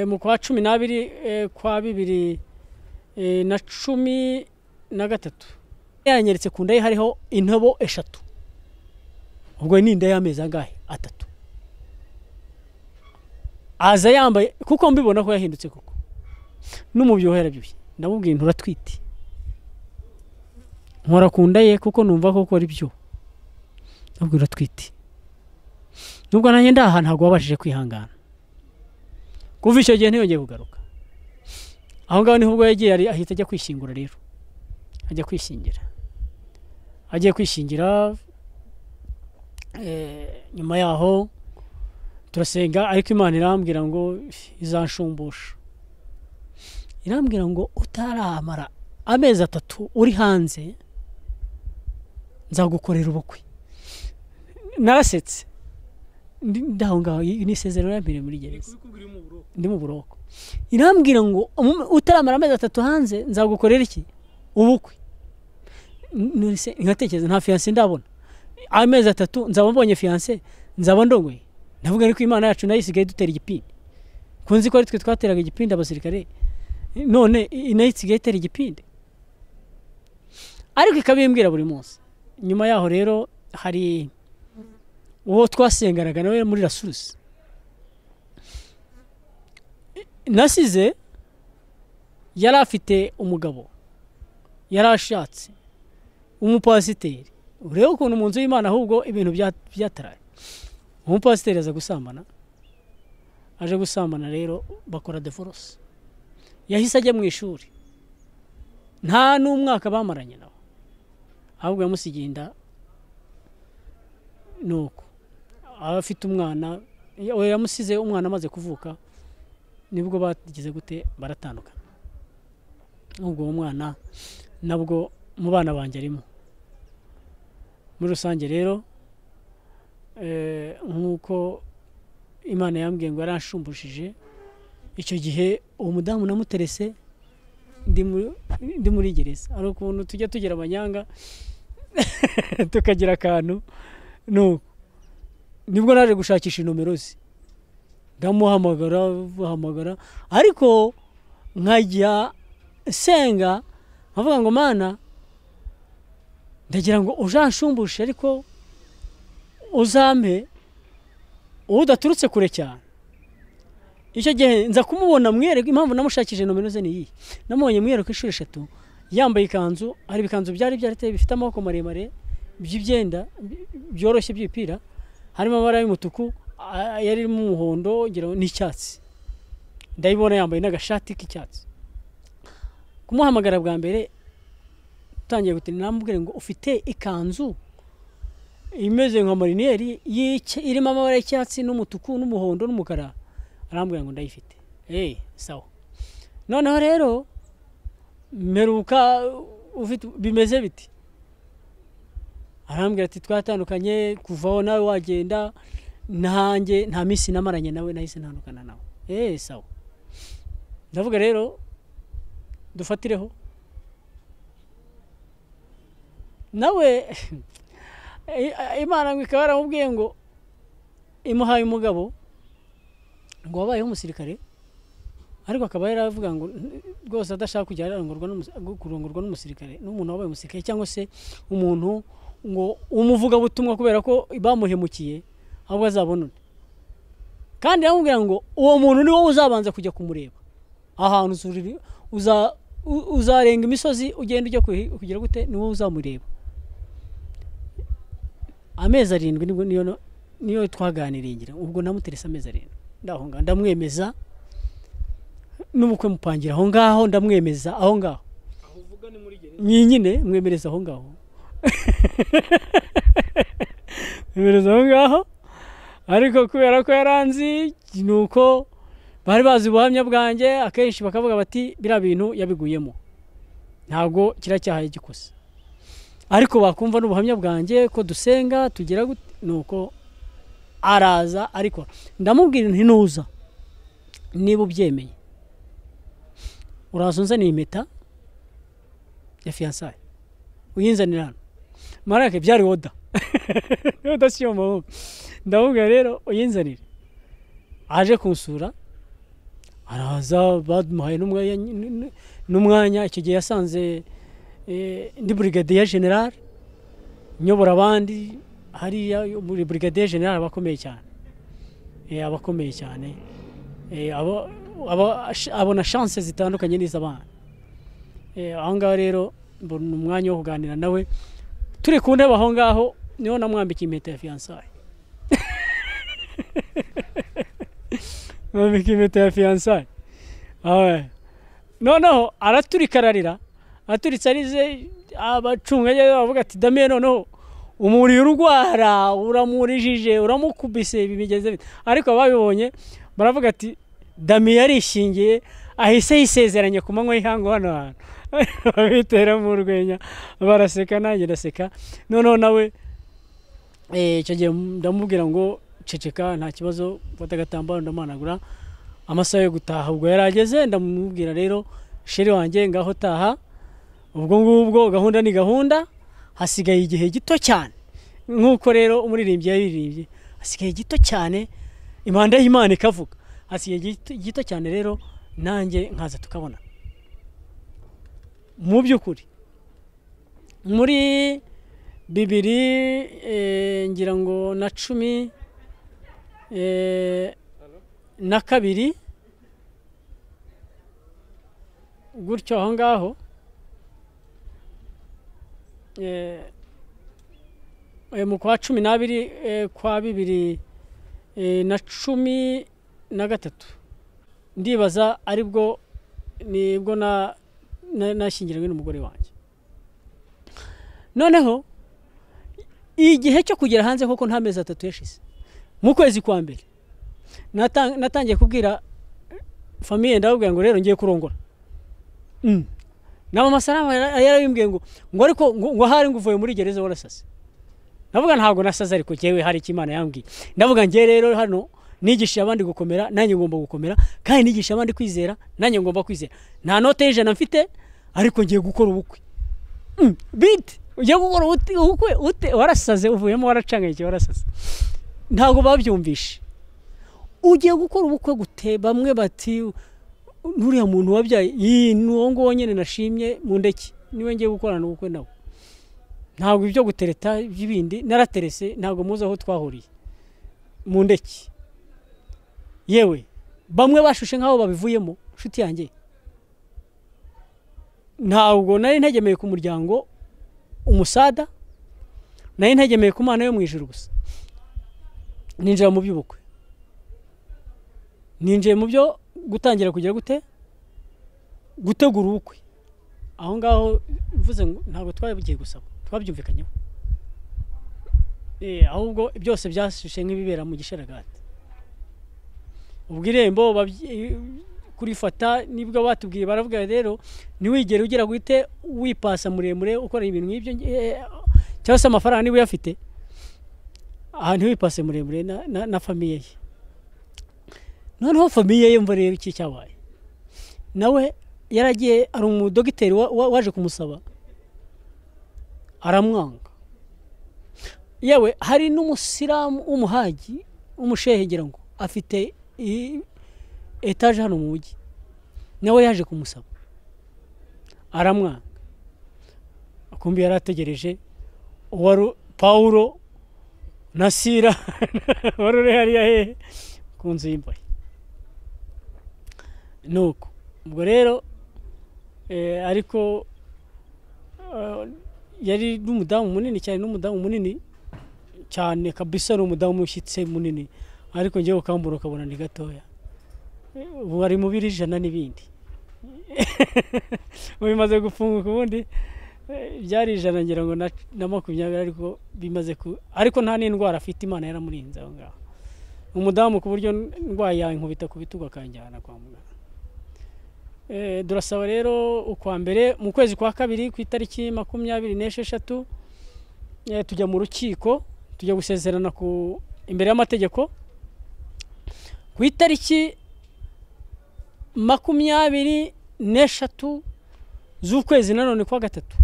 mu kwa 12 kwa 2013 yanyeretse ku ndaye hariho intobo 3 ubwo ni inda y'amezi angahe 3 aza yambaye kuko mbibona ko yahindutse koko n'umubyo yarabyibushye ndamubwiye nturatwite nkora ku ndaye kuko numva koko ari byo ndabwira twite nubwo nanjye ndaha ntabwo wabashije kwihangana kuva icyo gihe ntiyongeye kugaruka aho ngaho niho ubwo yagiye ahita ajya kwishingura rero ajya kwishingira agiye kwishingira nyuma yaho turasenga ariko Imana irambwira ngo izanshumbusha, irambwira ngo utaramara amezi 3 uri hanze nzagukorera ubukwe. Narasetse ndaho ngaho nisezerano yambere muri gereza ndi mu buroko, irambwira ngo utaramara amezi 3 hanze nzagukorera iki ubukwe. Nise nkatekereza nta fiancé ndabona, amezi 3 nzaba mbonye fiancé nzaba ndongoye. Ndavuga ariko Imana yacu nayisigaye dutera igipindi, kunzi ko ari twe twateraga igipindi abasirikare, none inayisigaye itera igipindi, ariko ikabimbwira buri munsi. Nyuma yaho rero hari uwo twasenganaga nawe muri Rasurusi, nasize yari afite umugabo yarashatse umupasiteri. Urebe ukuntu mu nzu y'Imana ahubwo ibintu byataraye. Umupasiteri aza gusambana, aje gusambana rero bakora divorce. Yahise ajya mu ishuri, nta n'umwaka bamaranye nawe, ahubwo yamusigiye inda. Nuko afite umwana, yamusize umwana amaze kuvuka, nibwo bagize gute baratandukana. Ubwo uwo mwana nabwo mu bana banjye arimo. Muri rusange rero nk'uko Imana yambwiye ngo yarashumbushije, icyo gihe uwo mudamu namuterese ndi muri gereza. Ari ukuntu tujya tugira amanyanga tukagira akantu, nuko nibwo naje gushakisha inomero ze, ndamuhamagara ariko nkajya senga nkavuga ngo Mana ndagira ngo ujanshumbushe, ariko uzampe udaturutse kure cyane. Icyo gihe nza kumubona mwereka impamvu namushakije nomero ze niyi, namubonye mwereka inshuro 3 yambaye ikanzu, ari ibikanzu byari byarateye bifite amaboko maremare by'ibyenda byoroshye by'ipira, harimo amabara y'umutuku, yari mu muhondo ngira n'icyatsi. Ndayibona yambaye n'agashati k'icyatsi. Kumuhamagara bwa mbere tangiye gutina, namubwire ngo ufite ikanzu imeze nka marineri irimo amabara y'icyatsi n'umutuku n'umuhondo n'umukara. Arambwira ngo ndayifite. Sawa. Noneho rero meruka ufite bimeze biti? Arambwira ati twatandukanye kuvaho nawe wagenda, nanjye nta misi namaranye nawe, nahise ntandukana nawe. Sawa. Ndavuga rero dufatireho nawe. Imana ngo ikaba yaramubwiye ngo imuhaye umugabo ngo wabayeho umusirikare, ariko akaba yaravuga ngo rwose adashaka kujya kurongorwa n'umusirikare, n'umuntu wabaye umusirikare cyangwa se umuntu ngo umuvuga butumwa kubera ko bamuhemukiye, ahubwo azabona undi. Kandi yamubwira ngo uwo muntu ni wowe uzabanza kujya kumureba ahantu uzarenga imisozi ugenda ujya kugira gute, ni wowe uzamureba. Amezi 7 niyo twaganiriye ngira, ubwo namuteresa amezi 7 ndahonga ndamwemeza, n'ubukwe mupangira aho ngaho, ndamwemeza aho ngaho. Aho uvuga ni muri gereza nyine mwemereza aho ngaho mwemereza aho ngaho. Ariko kubera ko yaranzi, nuko bari bazi ubuhamya bwanjye, akenshi bakavuga bati bira bintu yabiguyemo, ntabwo kiracyahaye gikosa. Ariko bakumva n'ubuhamya bwanjye ko dusenga tugira nuko araza. Ariko ndamubwira nti nuza, niba ubyemeye uraza unzaniye impeta ya fiançailles uyinzanira hano. Marake byari oda oda siyo maho. Ndamubwira rero uyinzanire. Aje kunsura, araza bamuhaye n'umwanya. Icyo gihe yasanze ndi brigadier general, nyobora abandi hariya muri brigadier general abakomeye cyane, abakomeye cyane, abona chance zitandukanye n'iz'abana. Aho ngaho rero mbona umwanya wo kuganira nawe, turi ku ntebe aho ngaho, niho namwambika impeta ya fiançailles. Mwambika impeta ya fiançailles. Noneho araturikararira, aturitse arize abacunga bavuga ati Damien, noneho umuriye urwara uramurijije uramukubise bimigeze bite ariko ababibonye baravuga ati Dami yarishingiye ahise yisezeranye ku manywa y'ihangu hano hantu babitera mu rwenya baraseka nanjye ndaseka noneho nawe icyo gihe ndamubwira ngo ceceka nta kibazo mfata agatambaro ndamanagura amasaha yo gutaha ubwo yarageze ndamubwira rero sheri wanjye ngaho taha ubwo ngubwo gahunda ni gahunda hasigaye igihe gito cyane nk'uko rero umuririmbyi yaririmbye hasigaye gito cyane impanda y'Imana ikavuga hasigaye gito cyane rero nanjye nkaza tukabona mu by'ukuri muri 2012 ngira ngo na 12 gutyo aho ngaho mu kwa 12 kwa 2013 ndibaza aribwo nibwo nashyingiranywe n'umugore wanjye noneho igihe cyo kugera hanze koko nta mezi 3 yashize mu kwezi kwa mbere natangiye kubwira famille ndababwira ngo rero ngiye kurongora nabo masarama yarabimbwiye ngo ariko ngo hari nguvuye muri gereza warasase navuga ntago nasaze ariko jewe hari ikimana yambwiye ndavuga ngiye rero hano nigisha abandi gukomera nanjye ngomba gukomera kandi nigisha abandi kwizera nanjye ngomba kwizera nta note y'ijana mfite ariko ngiye gukora ubukwe bit ugiye gukora ubukwe ute warasaze uvuyemo waracanganye warasaze ntago babyumvishe ugiye gukora ubukwe gute bamwe bati nuriya muntu wabyaye nuwo ngo nyene nashimye mu ndeki niwe ngiye gukorana ubukwe nawe ntago ibyo gutereta by'ibindi naraterese ntago muzi aho twahuriye mu ndeki yewe bamwe bashushe nkaho babivuyemo nshuti yanjye ntabwo nari ntegemeye ku muryango umusada nari ntegemeye ku Mana yo mu ijuru gusa ninjira mu by'ubukwe ninjiye mu byo gutangira kugira gute gutegura ubukwe aho ngaho mvuze ngo ntabwo twabigiye gusaba twabyumvikanyeho ahubwo byose byashushe nk'ibibera mu gisharagati ubwo irembo kurifata nibwo batubwiye baravuga rero niwigere ugira guhite wipasa muremure ukora ibintu nk'ibyo cyangwa se amafaranga niba uyafite ahantu wipase muremure na famiye ye noneho famiye ye mva rero iki cyabaye nawe yaragiye ari umudogiteri waje kumusaba aramwanga yewe hari n'umusiramu w'umuhaji umushehe ngo afite etaje hano mu mujyi nawe yaje kumusaba aramwanga akumbi yarategereje uwari Paulo na Sira wari hariya hehe ku nzu y'imbohe nuko ubwo rero ariko yari n'umudamu munini cyane kabisa n'umudamu ushyitse munini ariko ngiye ukambura ukabona ni gatoya ubu ari mu 100 n'ibindi bimaze gufunguka ubundi byari 100 ngira ngo na 20 ariko bimaze ariko nta n'indwara afite Imana yaramurinze aho ngaho umudamu ku buryo ndwaye yankubita ku bitugu akanjyana kwa muganga durasaba rero ukwa mbere mu kwezi kwa kabiri ku itariki 26 tujya mu rukiko tujya gusezerana ku imbere y'amategeko ku itariki 23 z'ukwezi nanone kwa gatatu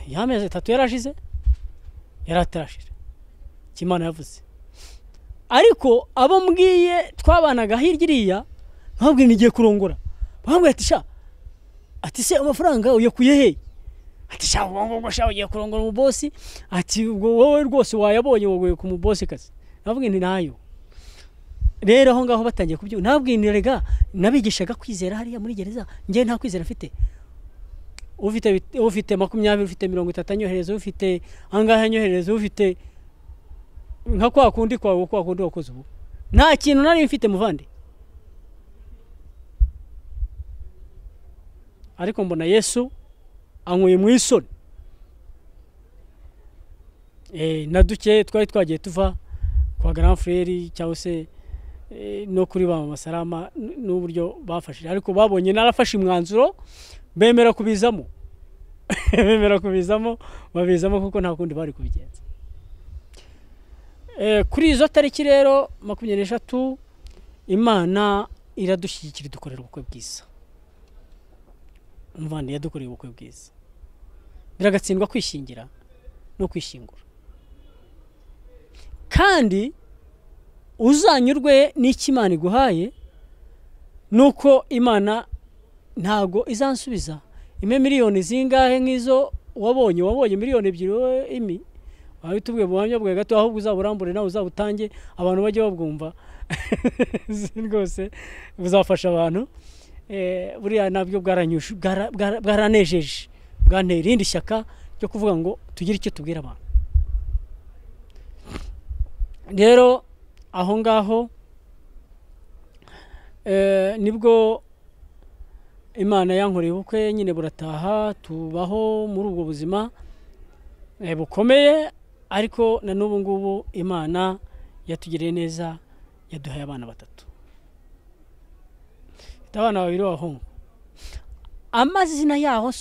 yameze 3 yarashize yaratarashira Kimana yavuze ariko abo mbwiye twabanaga hirya iriya ntabwo nigiye kurongora bambwiye ati se amafaranga uyakuye he ati sha ngo sha ugiye kurongora mu boss ati ubwo wowe rwose wayabonye wowe ku mu boss kazi nabwiye nti nayo rero aho ngaho batangiye kubyo nabwiye ni rega nabigishaga kwizera hariya muri gereza ngiye nta kwizera afite ufite 20 ufite 30 anyohereza ufite angahe anyohereza ufite nka kwa kundi wakoze ubu nta kintu nari mfite muvande ariko mbona Yesu ankuye mu isoni na duke twari twagiye tuva kwa Grand Frere cyangwa se no kuri ba Masalama n'uburyo bafashije, ariko babonye narafashe imwanzuro bemera kubizamo bemera kubizamo, babizamo kuko nta kundi bari kubigenza. Kuri izo tariki rero 23 Imana iradushyigikira dukorera ubukwe bwiza. Umuvandi yadukoreye ubukwe bwiza, biragatsindwa kwishingira no kwishingura, kandi uzanyurwe n'iki Imana iguhaye nuko Imana ntago izansubiza ime miliyoni zingahe nk'izo wabonye miliyoni 2 imi wabitubwiye buhamya bwa gato, ahubwo uzaburambure nawe uzabutange abantu bajye babwumva rwose buzafasha abantu. Buriya nabyo bwaranejeje, bwantera irindi shyaka ryo kuvuga ngo tugire icyo tubwira abantu. Rero aho ngaho nibwo Imana yankoreye ubukwe nyine burataha, tubaho muri ubwo buzima bukomeye, ariko na n'ubu ngubu Imana yatugiriye neza, yaduhaye abana 3, abana 2 b'abahungu. Amazina yaho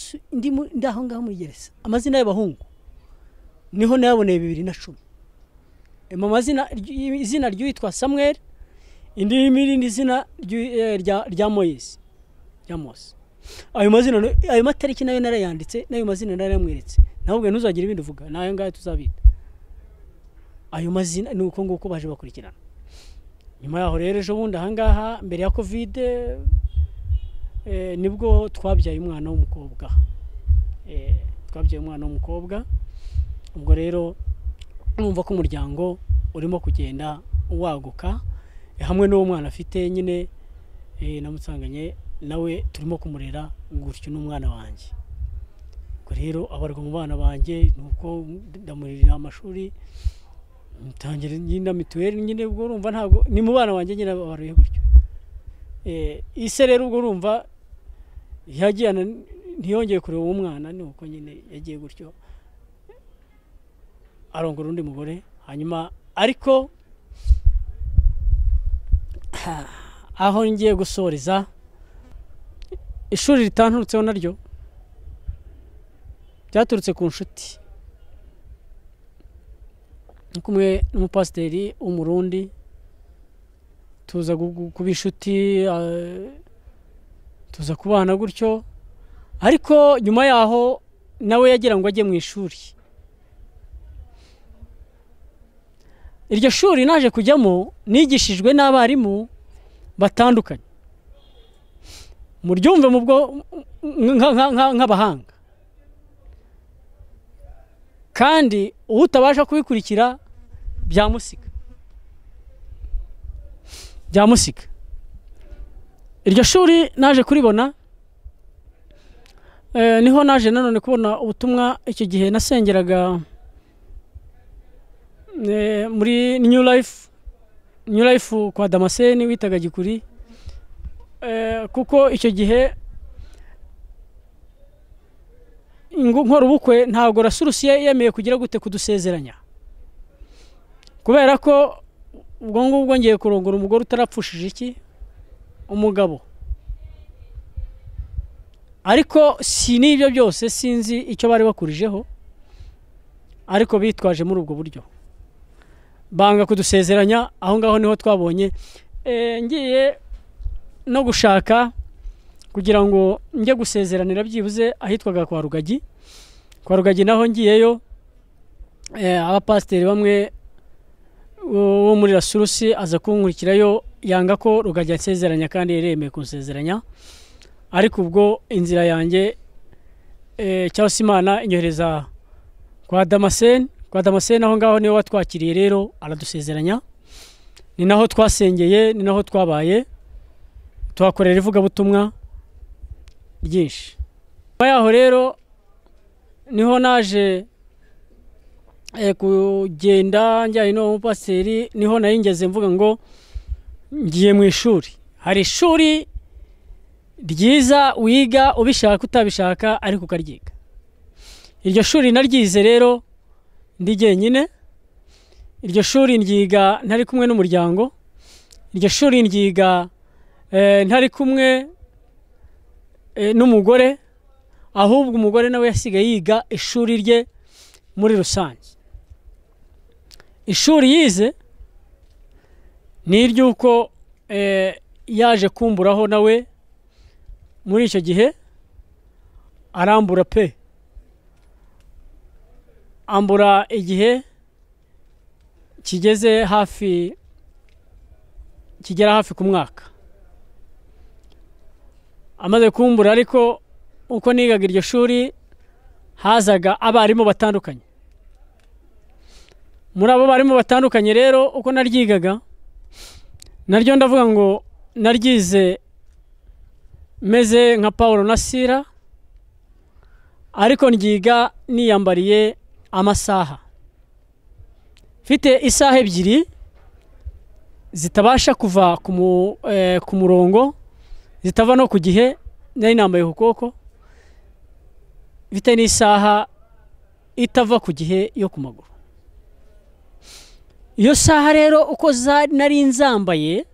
ndaho ngaho muri gereza, amazina y'abahungu niho nayaboneye 2010. Amazina izina ryitwa Samuel, irindi zina rya Moise, rya Mose. Ayo mazina ayo matariki nayo narayanditse, nayo mazina narayamweretse, nahubwo ntuzagira ibindi uvuga, nayo ngayo tuzabita. Ayo mazina ni uko nguko baje bakurikirana. Nyuma yaho rero ejo bundi ahangaha mbere ya Covid nibwo twabyaye umwana w'umukobwa, twabyaye umwana w'umukobwa. Ubwo rero numva ko umuryango urimo kugenda waguka, hamwe n'uwo mwana afite nyine namutsanganye nawe turimo kumurera gutyo n'umwana wanjye. Ubwo rero abarwa mu bana banjye nuko ndamurira amashuri, mutangira nyina mituweli nyine, ubwo urumva ntabwo ni mu bana wanjye nyine baruye gutyo. Ise rero ubwo urumva yagiyana ntiyongeye kureba uwo mwana, nuko nyine yagiye gutyo arongora undi mugore. Hanyuma ariko aho ngiye gusoreza, ishuri ritanturutseho naryo byaturutse ku nshuti, kumwe n'umupasiteri w'umurundi, tuza kuba inshuti, tuza kubana gutyo. Ariko nyuma yaho nawe yagira ngo ajye mu ishuri. Iryo shuri naje kujyamo nigishijwe n'abarimu batandukanye, muryumve mu bwo nk'abahanga, kandi utabasha kubikurikira byamusiga. Iryo shuri naje kuribona, niho naje nanone kubona ubutumwa. Icyo gihe nasengeraga muri New Life kwa Damascene witaga Gikuri, kuko icyo gihe nkora ubukwe ntabwo Rasurusiye yemeye kugira gute kudusezeranya, kubera ko ubwo ngubwo ngiye kurongora umugore utarapfushije iki umugabo. Ariko si n'ibyo byose, sinzi icyo bari bakurijeho, ariko bitwaje muri ubwo buryo banga kudusezeranya. Aho ngaho niho twabonye ngiye no gushaka kugira ngo njye gusezeranira byibuze ahitwaga kwa Rugagi. Kwa Rugagi naho ngiyeyo, abapasiteri bamwe wo muri Rasurusi aza kunkurikirayo, yanga ko Rugagi asezeranya kandi yeremeye kunsezeranya. Ariko ubwo inzira yanjye cyangwa se Imana inyohereza kwa Damascene. Kwa Damascene aho ngaho niwe watwakiriye, rero aradusezeranya. Ni naho twasengeye, ni naho twabaye, tuhakorera ivugabutumwa ryinshi. Nyuma yaho rero niho naje kugenda njyanye n'umupasiteri, niho nari ngeze mvuga ngo ngiye mu ishuri. Hari ishuri ryiza wiga ubishaka utabishaka ariko ukaryiga. Iryo shuri naryize rero ndi jyenyine. Iryo shuri ndyiga ntari kumwe n'umuryango, iryo shuri ndyiga ntari kumwe n'umugore, ahubwo umugore nawe yasigaye yiga ishuri rye muri rusange. Ishuri yize ni iry'uko yaje kumburaho nawe muri icyo gihe, arambura pe, ambura igihe kigera hafi ku mwaka. Amaze kumbura ariko uko nigaga iryo shuri hazaga abarimu batandukanye. Muri abo barimu batandukanye rero uko naryigaga, naryo ndavuga ngo naryize meze nka Paulo na Sila, ariko ndyiga niyambariye amasaha. Mfite isaha ebyiri zitabasha kuva ku murongo, zitava no ku gihe nari nambaye ku kuboko. Mfite n'isaha itava ku gihe yo ku maguru. Iyo saha rero uko nari nzambaye,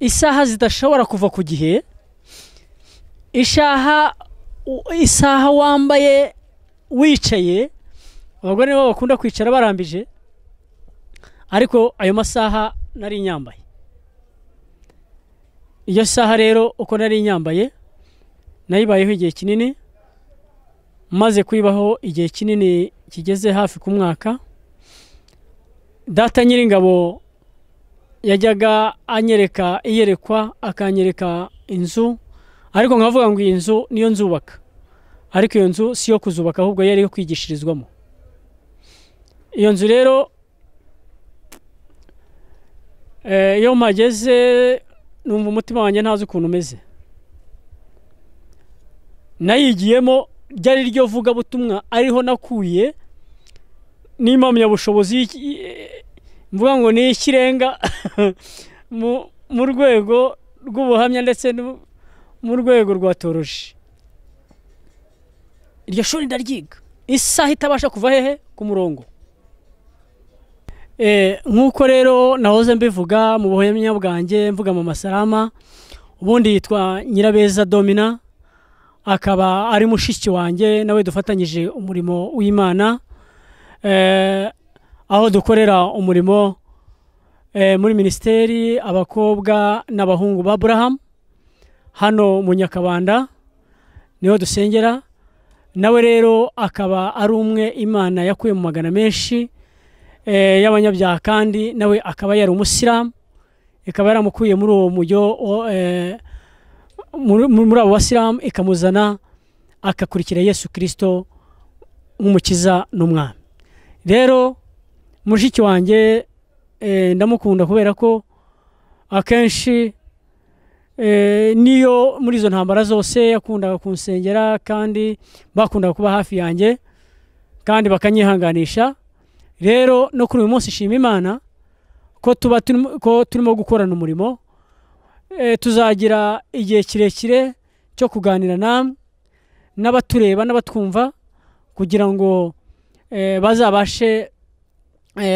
isaha zidashobora kuva ku gihe, isaha wambaye wicaye, abagore nibo bakunda kwicara barambije, ariko ayo masaha nari nyambaye. Iyo saha rero uko nari nyambaye nayibayeho igihe kinini, maze kuyibaho igihe kinini kigeze hafi ku mwaka. Data Nyiringabo yajyaga anyereka iyerekwa, akanyereka inzu, ariko nkavuga ngo iyi nzu niyo nzubaka, ariko iyo nzu si yo kuzubaka, ahubwo yari yo kwigishirizwamo. Iyo nzu rero iyo mpageze numva umutima wanjye ntazi ukuntu umeze. Nayigiyemo, ryari ryo vugabutumwa ariho nakuye n'impamyabushobozi, mvuga ngo ni ikirenga mu rwego rw'ubuhamya ndetse mu rwego rwa teoloji. Iryo shuri ndaryiga, isaha itabasha kuva hehe ku murongo. Nk'uko rero nahoze mbivuga mu buhamya bwanjye, mvuga mu Masalama, ubundi yitwa Nyirabeza Domina, akaba ari mushiki wanjye, nawe dufatanyije umurimo w'Imana, aho dukorera umurimo muri minisiteri abakobwa n'abahungu ba Abraham hano mu Nyakabanda, niho dusengera. Nawe rero akaba ari umwe Imana yakuye mu magana menshi y'abanyabyaha, kandi nawe akaba yari umusilamu, ikaba yaramukuye muri uwo mujyo, muri abo basilamu, ikamuzana akakurikira Yesu Kristo nk'umukiza n'umwami. Rero mushiki wanjye ndamukunda kubera ko akenshi niyo muri izo ntambara zose yakundaga kunsengera, kandi bakundaga kuba hafi yanjye kandi bakanyihanganisha. Rero no kuri uyu munsi shima Imana ko turimo gukorana umurimo. Tuzagira igihe kirekire cyo kuganira namwe n'abatureba n'abatwumva, kugira ngo bazabashe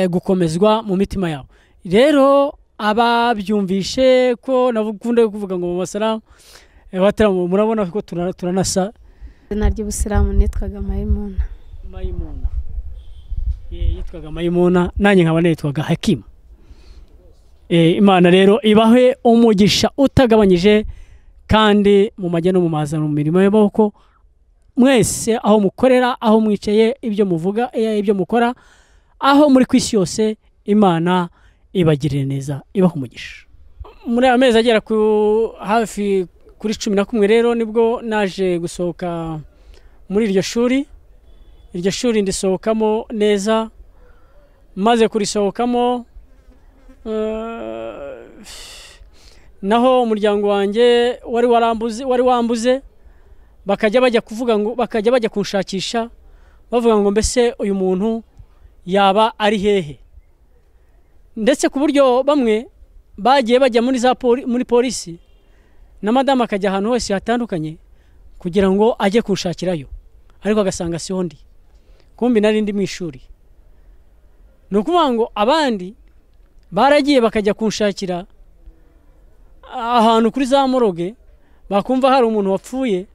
gukomezwa mu mitima yabo. Rero ababyumvishe ko nakunde kuvuga ngo mu Masalama, murabona ko turanasa. Izina ry'Ubusilamu nitwaga Mayimuna. Yitwaga Mayimuna, nanjye nkaba nitwaga Hakimu. Imana rero ibahe umugisha utagabanyije, kandi mu majya no mu maza mu mirimo y'amaboko mwese, aho mukorera, aho mwicaye, ibyo muvuga, ibyo mukora, aho muri kwisi yose, Imana ibagirire neza, ibahe umugisha. Muri amezi agera hafi kuri 11 rero nibwo naje gusohoka muri iryo shuri. Iryo shuri ndisohokamo neza, maze kurisohokamo naho umuryango wanjye wari wambuze, bakajya bajya kuvuga ngo, bakajya bajya kunshakisha bavuga ngo mbese uyu muntu yaba ari hehe, ndetse ku buryo bamwe bagiye bajya muri polisi, na madama akajya ahantu hose hatandukanye kugira ngo ajye kunshakirayo, ariko agasanga siho ndi, kumbi nari ndi mu ishuri. Ni ukuvuga ngo abandi baragiye bakajya kunshakira ahantu kuri za moroge, bakumva hari umuntu wapfuye,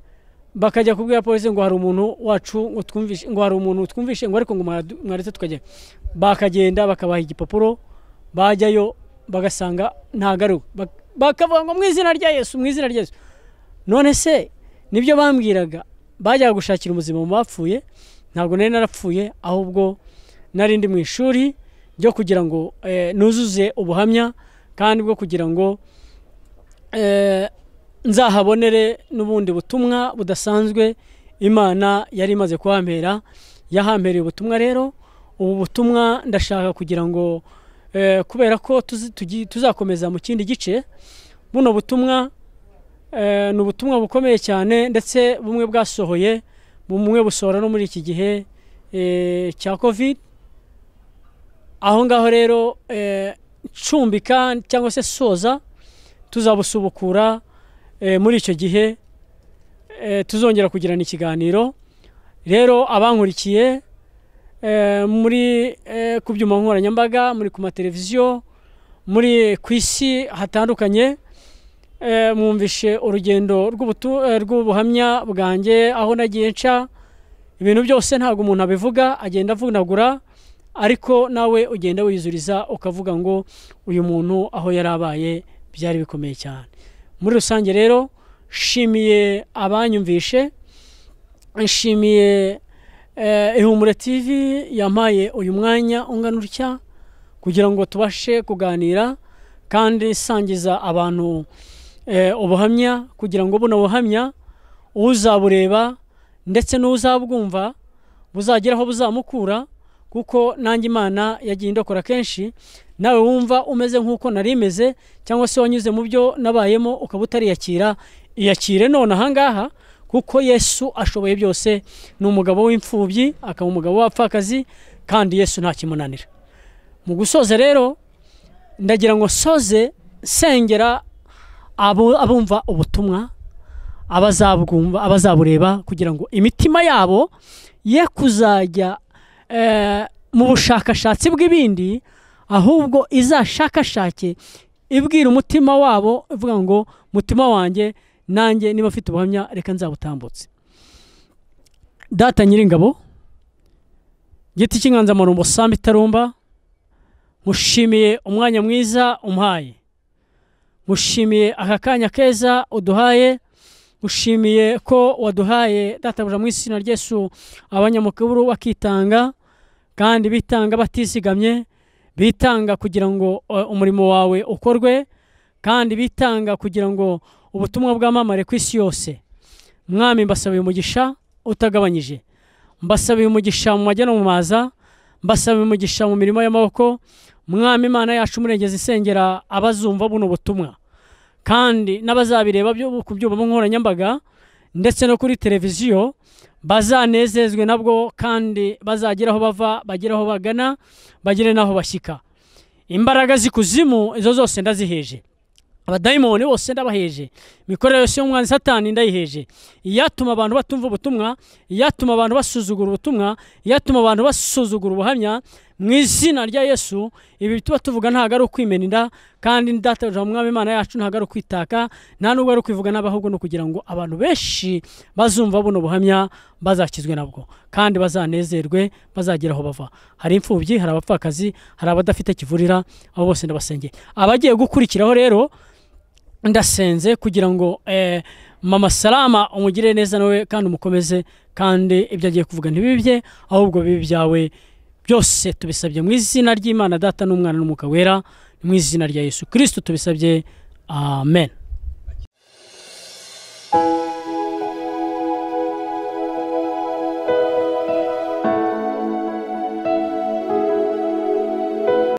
bakajya kubwira polisi ngo hari umuntu wacu ngo twumvishe, ngo hari umuntu twumvishe, ngo ariko ngo mwaretse tukajya. Bakagenda bakabaha igipapuro, bajyayo bagasanga ntagaruwe, bakavuga ngo mu izina rya Yesu, mu izina rya Yesu. None se nibyo bambwiraga, bajyaga gushakira umuzima mu bapfuye. Ntabwo nari narapfuye, ahubwo nari ndi mu ishuri ryo kugira ngo nuzuze ubuhamya, kandi bwo kugira ngo nzahabonere n'ubundi butumwa budasanzwe Imana yari imaze kuhampera. Yahampereye ubutumwa rero. Ubu butumwa ndashaka kugira ngo kubera ko tuzakomeza mu kindi gice, buno butumwa ni ubutumwa bukomeye cyane, ndetse bumwe bwasohoye, bumwe busohora no muri iki gihe cya covid. Aho ngaho rero cumbika cyangwa se soza tuzabusubukura muri icyo gihe, tuzongera kugirana ikiganiro. Rero abankurikiye muri ku byuma nkoranyambaga, muri ku mateleviziyo, muri ku isi hatandukanye, mwumvishe urugendo rw'ubuhamya bwanjye, aho nagiye nca. Ibintu byose ntabwo umuntu abivuga agenda avunagura, ariko nawe ugenda wizuriza ukavuga ngo uyu muntu aho yarabaye byari bikomeye cyane. Muri rusange rero shimiye abanyumvishe, nshimiye Ihumure TV yampaye uyu mwanya ungana utya kugira ngo tubashe kuganira kandi sangiza abantu ubuhamya, kugira ngo buno buhamya uzabureba ndetse n'uzabwumva buzageraho buzamukura, kuko nanjye Imana yagiye indokora kenshi. Nawe wumva umeze nk'uko nari meze, cyangwa se wanyuze mu byo nabayemo ukaba utariyakira, iyakire none ahangaha, kuko Yesu ashoboye byose. Ni umugabo w'imfubyi, akaba umugabo w'abapfakazi, kandi Yesu nta kimunanira. Mu gusoza rero ndagira ngo soze sengera abumva ubutumwa, abazabwumva, abazabureba, kugira ngo imitima yabo ye kuzajya mu bushakashatsi bw'ibindi, ahubwo izashakashake ibwira umutima wabo, ivuga ngo mutima wanjye nanjye niba afite ubuhamya reka nzabutambutse. Data Nyiringabo, giti cy'inganzamarumbo Samba Itarumba, mushimiye umwanya mwiza umpaye, mushimiye aka kanya keza uduhaye, mushimiye ko waduhaye databuja mu izina rya Yesu abanyamukuru bakitanga, kandi bitanga batizigamye, bitanga kugira ngo umurimo wawe ukorwe, kandi bitanga kugira ngo ubutumwa bwamamare ku isi yose. Mwami, mbasabiye umugisha utagabanyije, mbasabiye umugisha mu majya no mu maza, mbasabiye umugisha mu mirimo y'amaboko. Mwami Imana yacu murengeze isengera abazumva buno butumwa, kandi n'abazabireba ku byuma nkoranyambaga ndetse no kuri televiziyo, bazanezezwe nabwo, kandi bazageraho bava, bageraho bagana, bagire naho bashyika. Imbaraga zikuzimu izo zose ndaziheje, abadayimoni bose ndabaheje, imikorere yose y'umwanzi Satani ndayiheje. Iyatuma abantu batumva ubutumwa, iyatuma abantu basuzugura ubutumwa, iyatuma abantu basuzugura ubuhamya, mu izina rya Yesu ibi tuba tuvuga ntago ari ukwimena inda, kandi databuja Umwami Imana yacu ntago ari ukwitaka, nta nubwo ari ukwivuga n'abahubwo, no kugira ngo abantu benshi bazumva buno buhamya bazakizwe nabwo, kandi bazanezerwe, bazageraho bava. Hari imfubyi, hari abapfakazi, hari abadafite kivurira, abo bose ndabasengeye. Abagiye gukurikiraho rero ndasenze kugira ngo Mama Salama umugire neza nawe, kandi umukomeze, kandi ibyo agiye kuvuga ntibibye, ahubwo bibi byawe byose tubisabye mu izina ry'Imana Data n'Umwana n'Umwuka Wera, mu izina rya Yesu Kristo tubisabye, amen.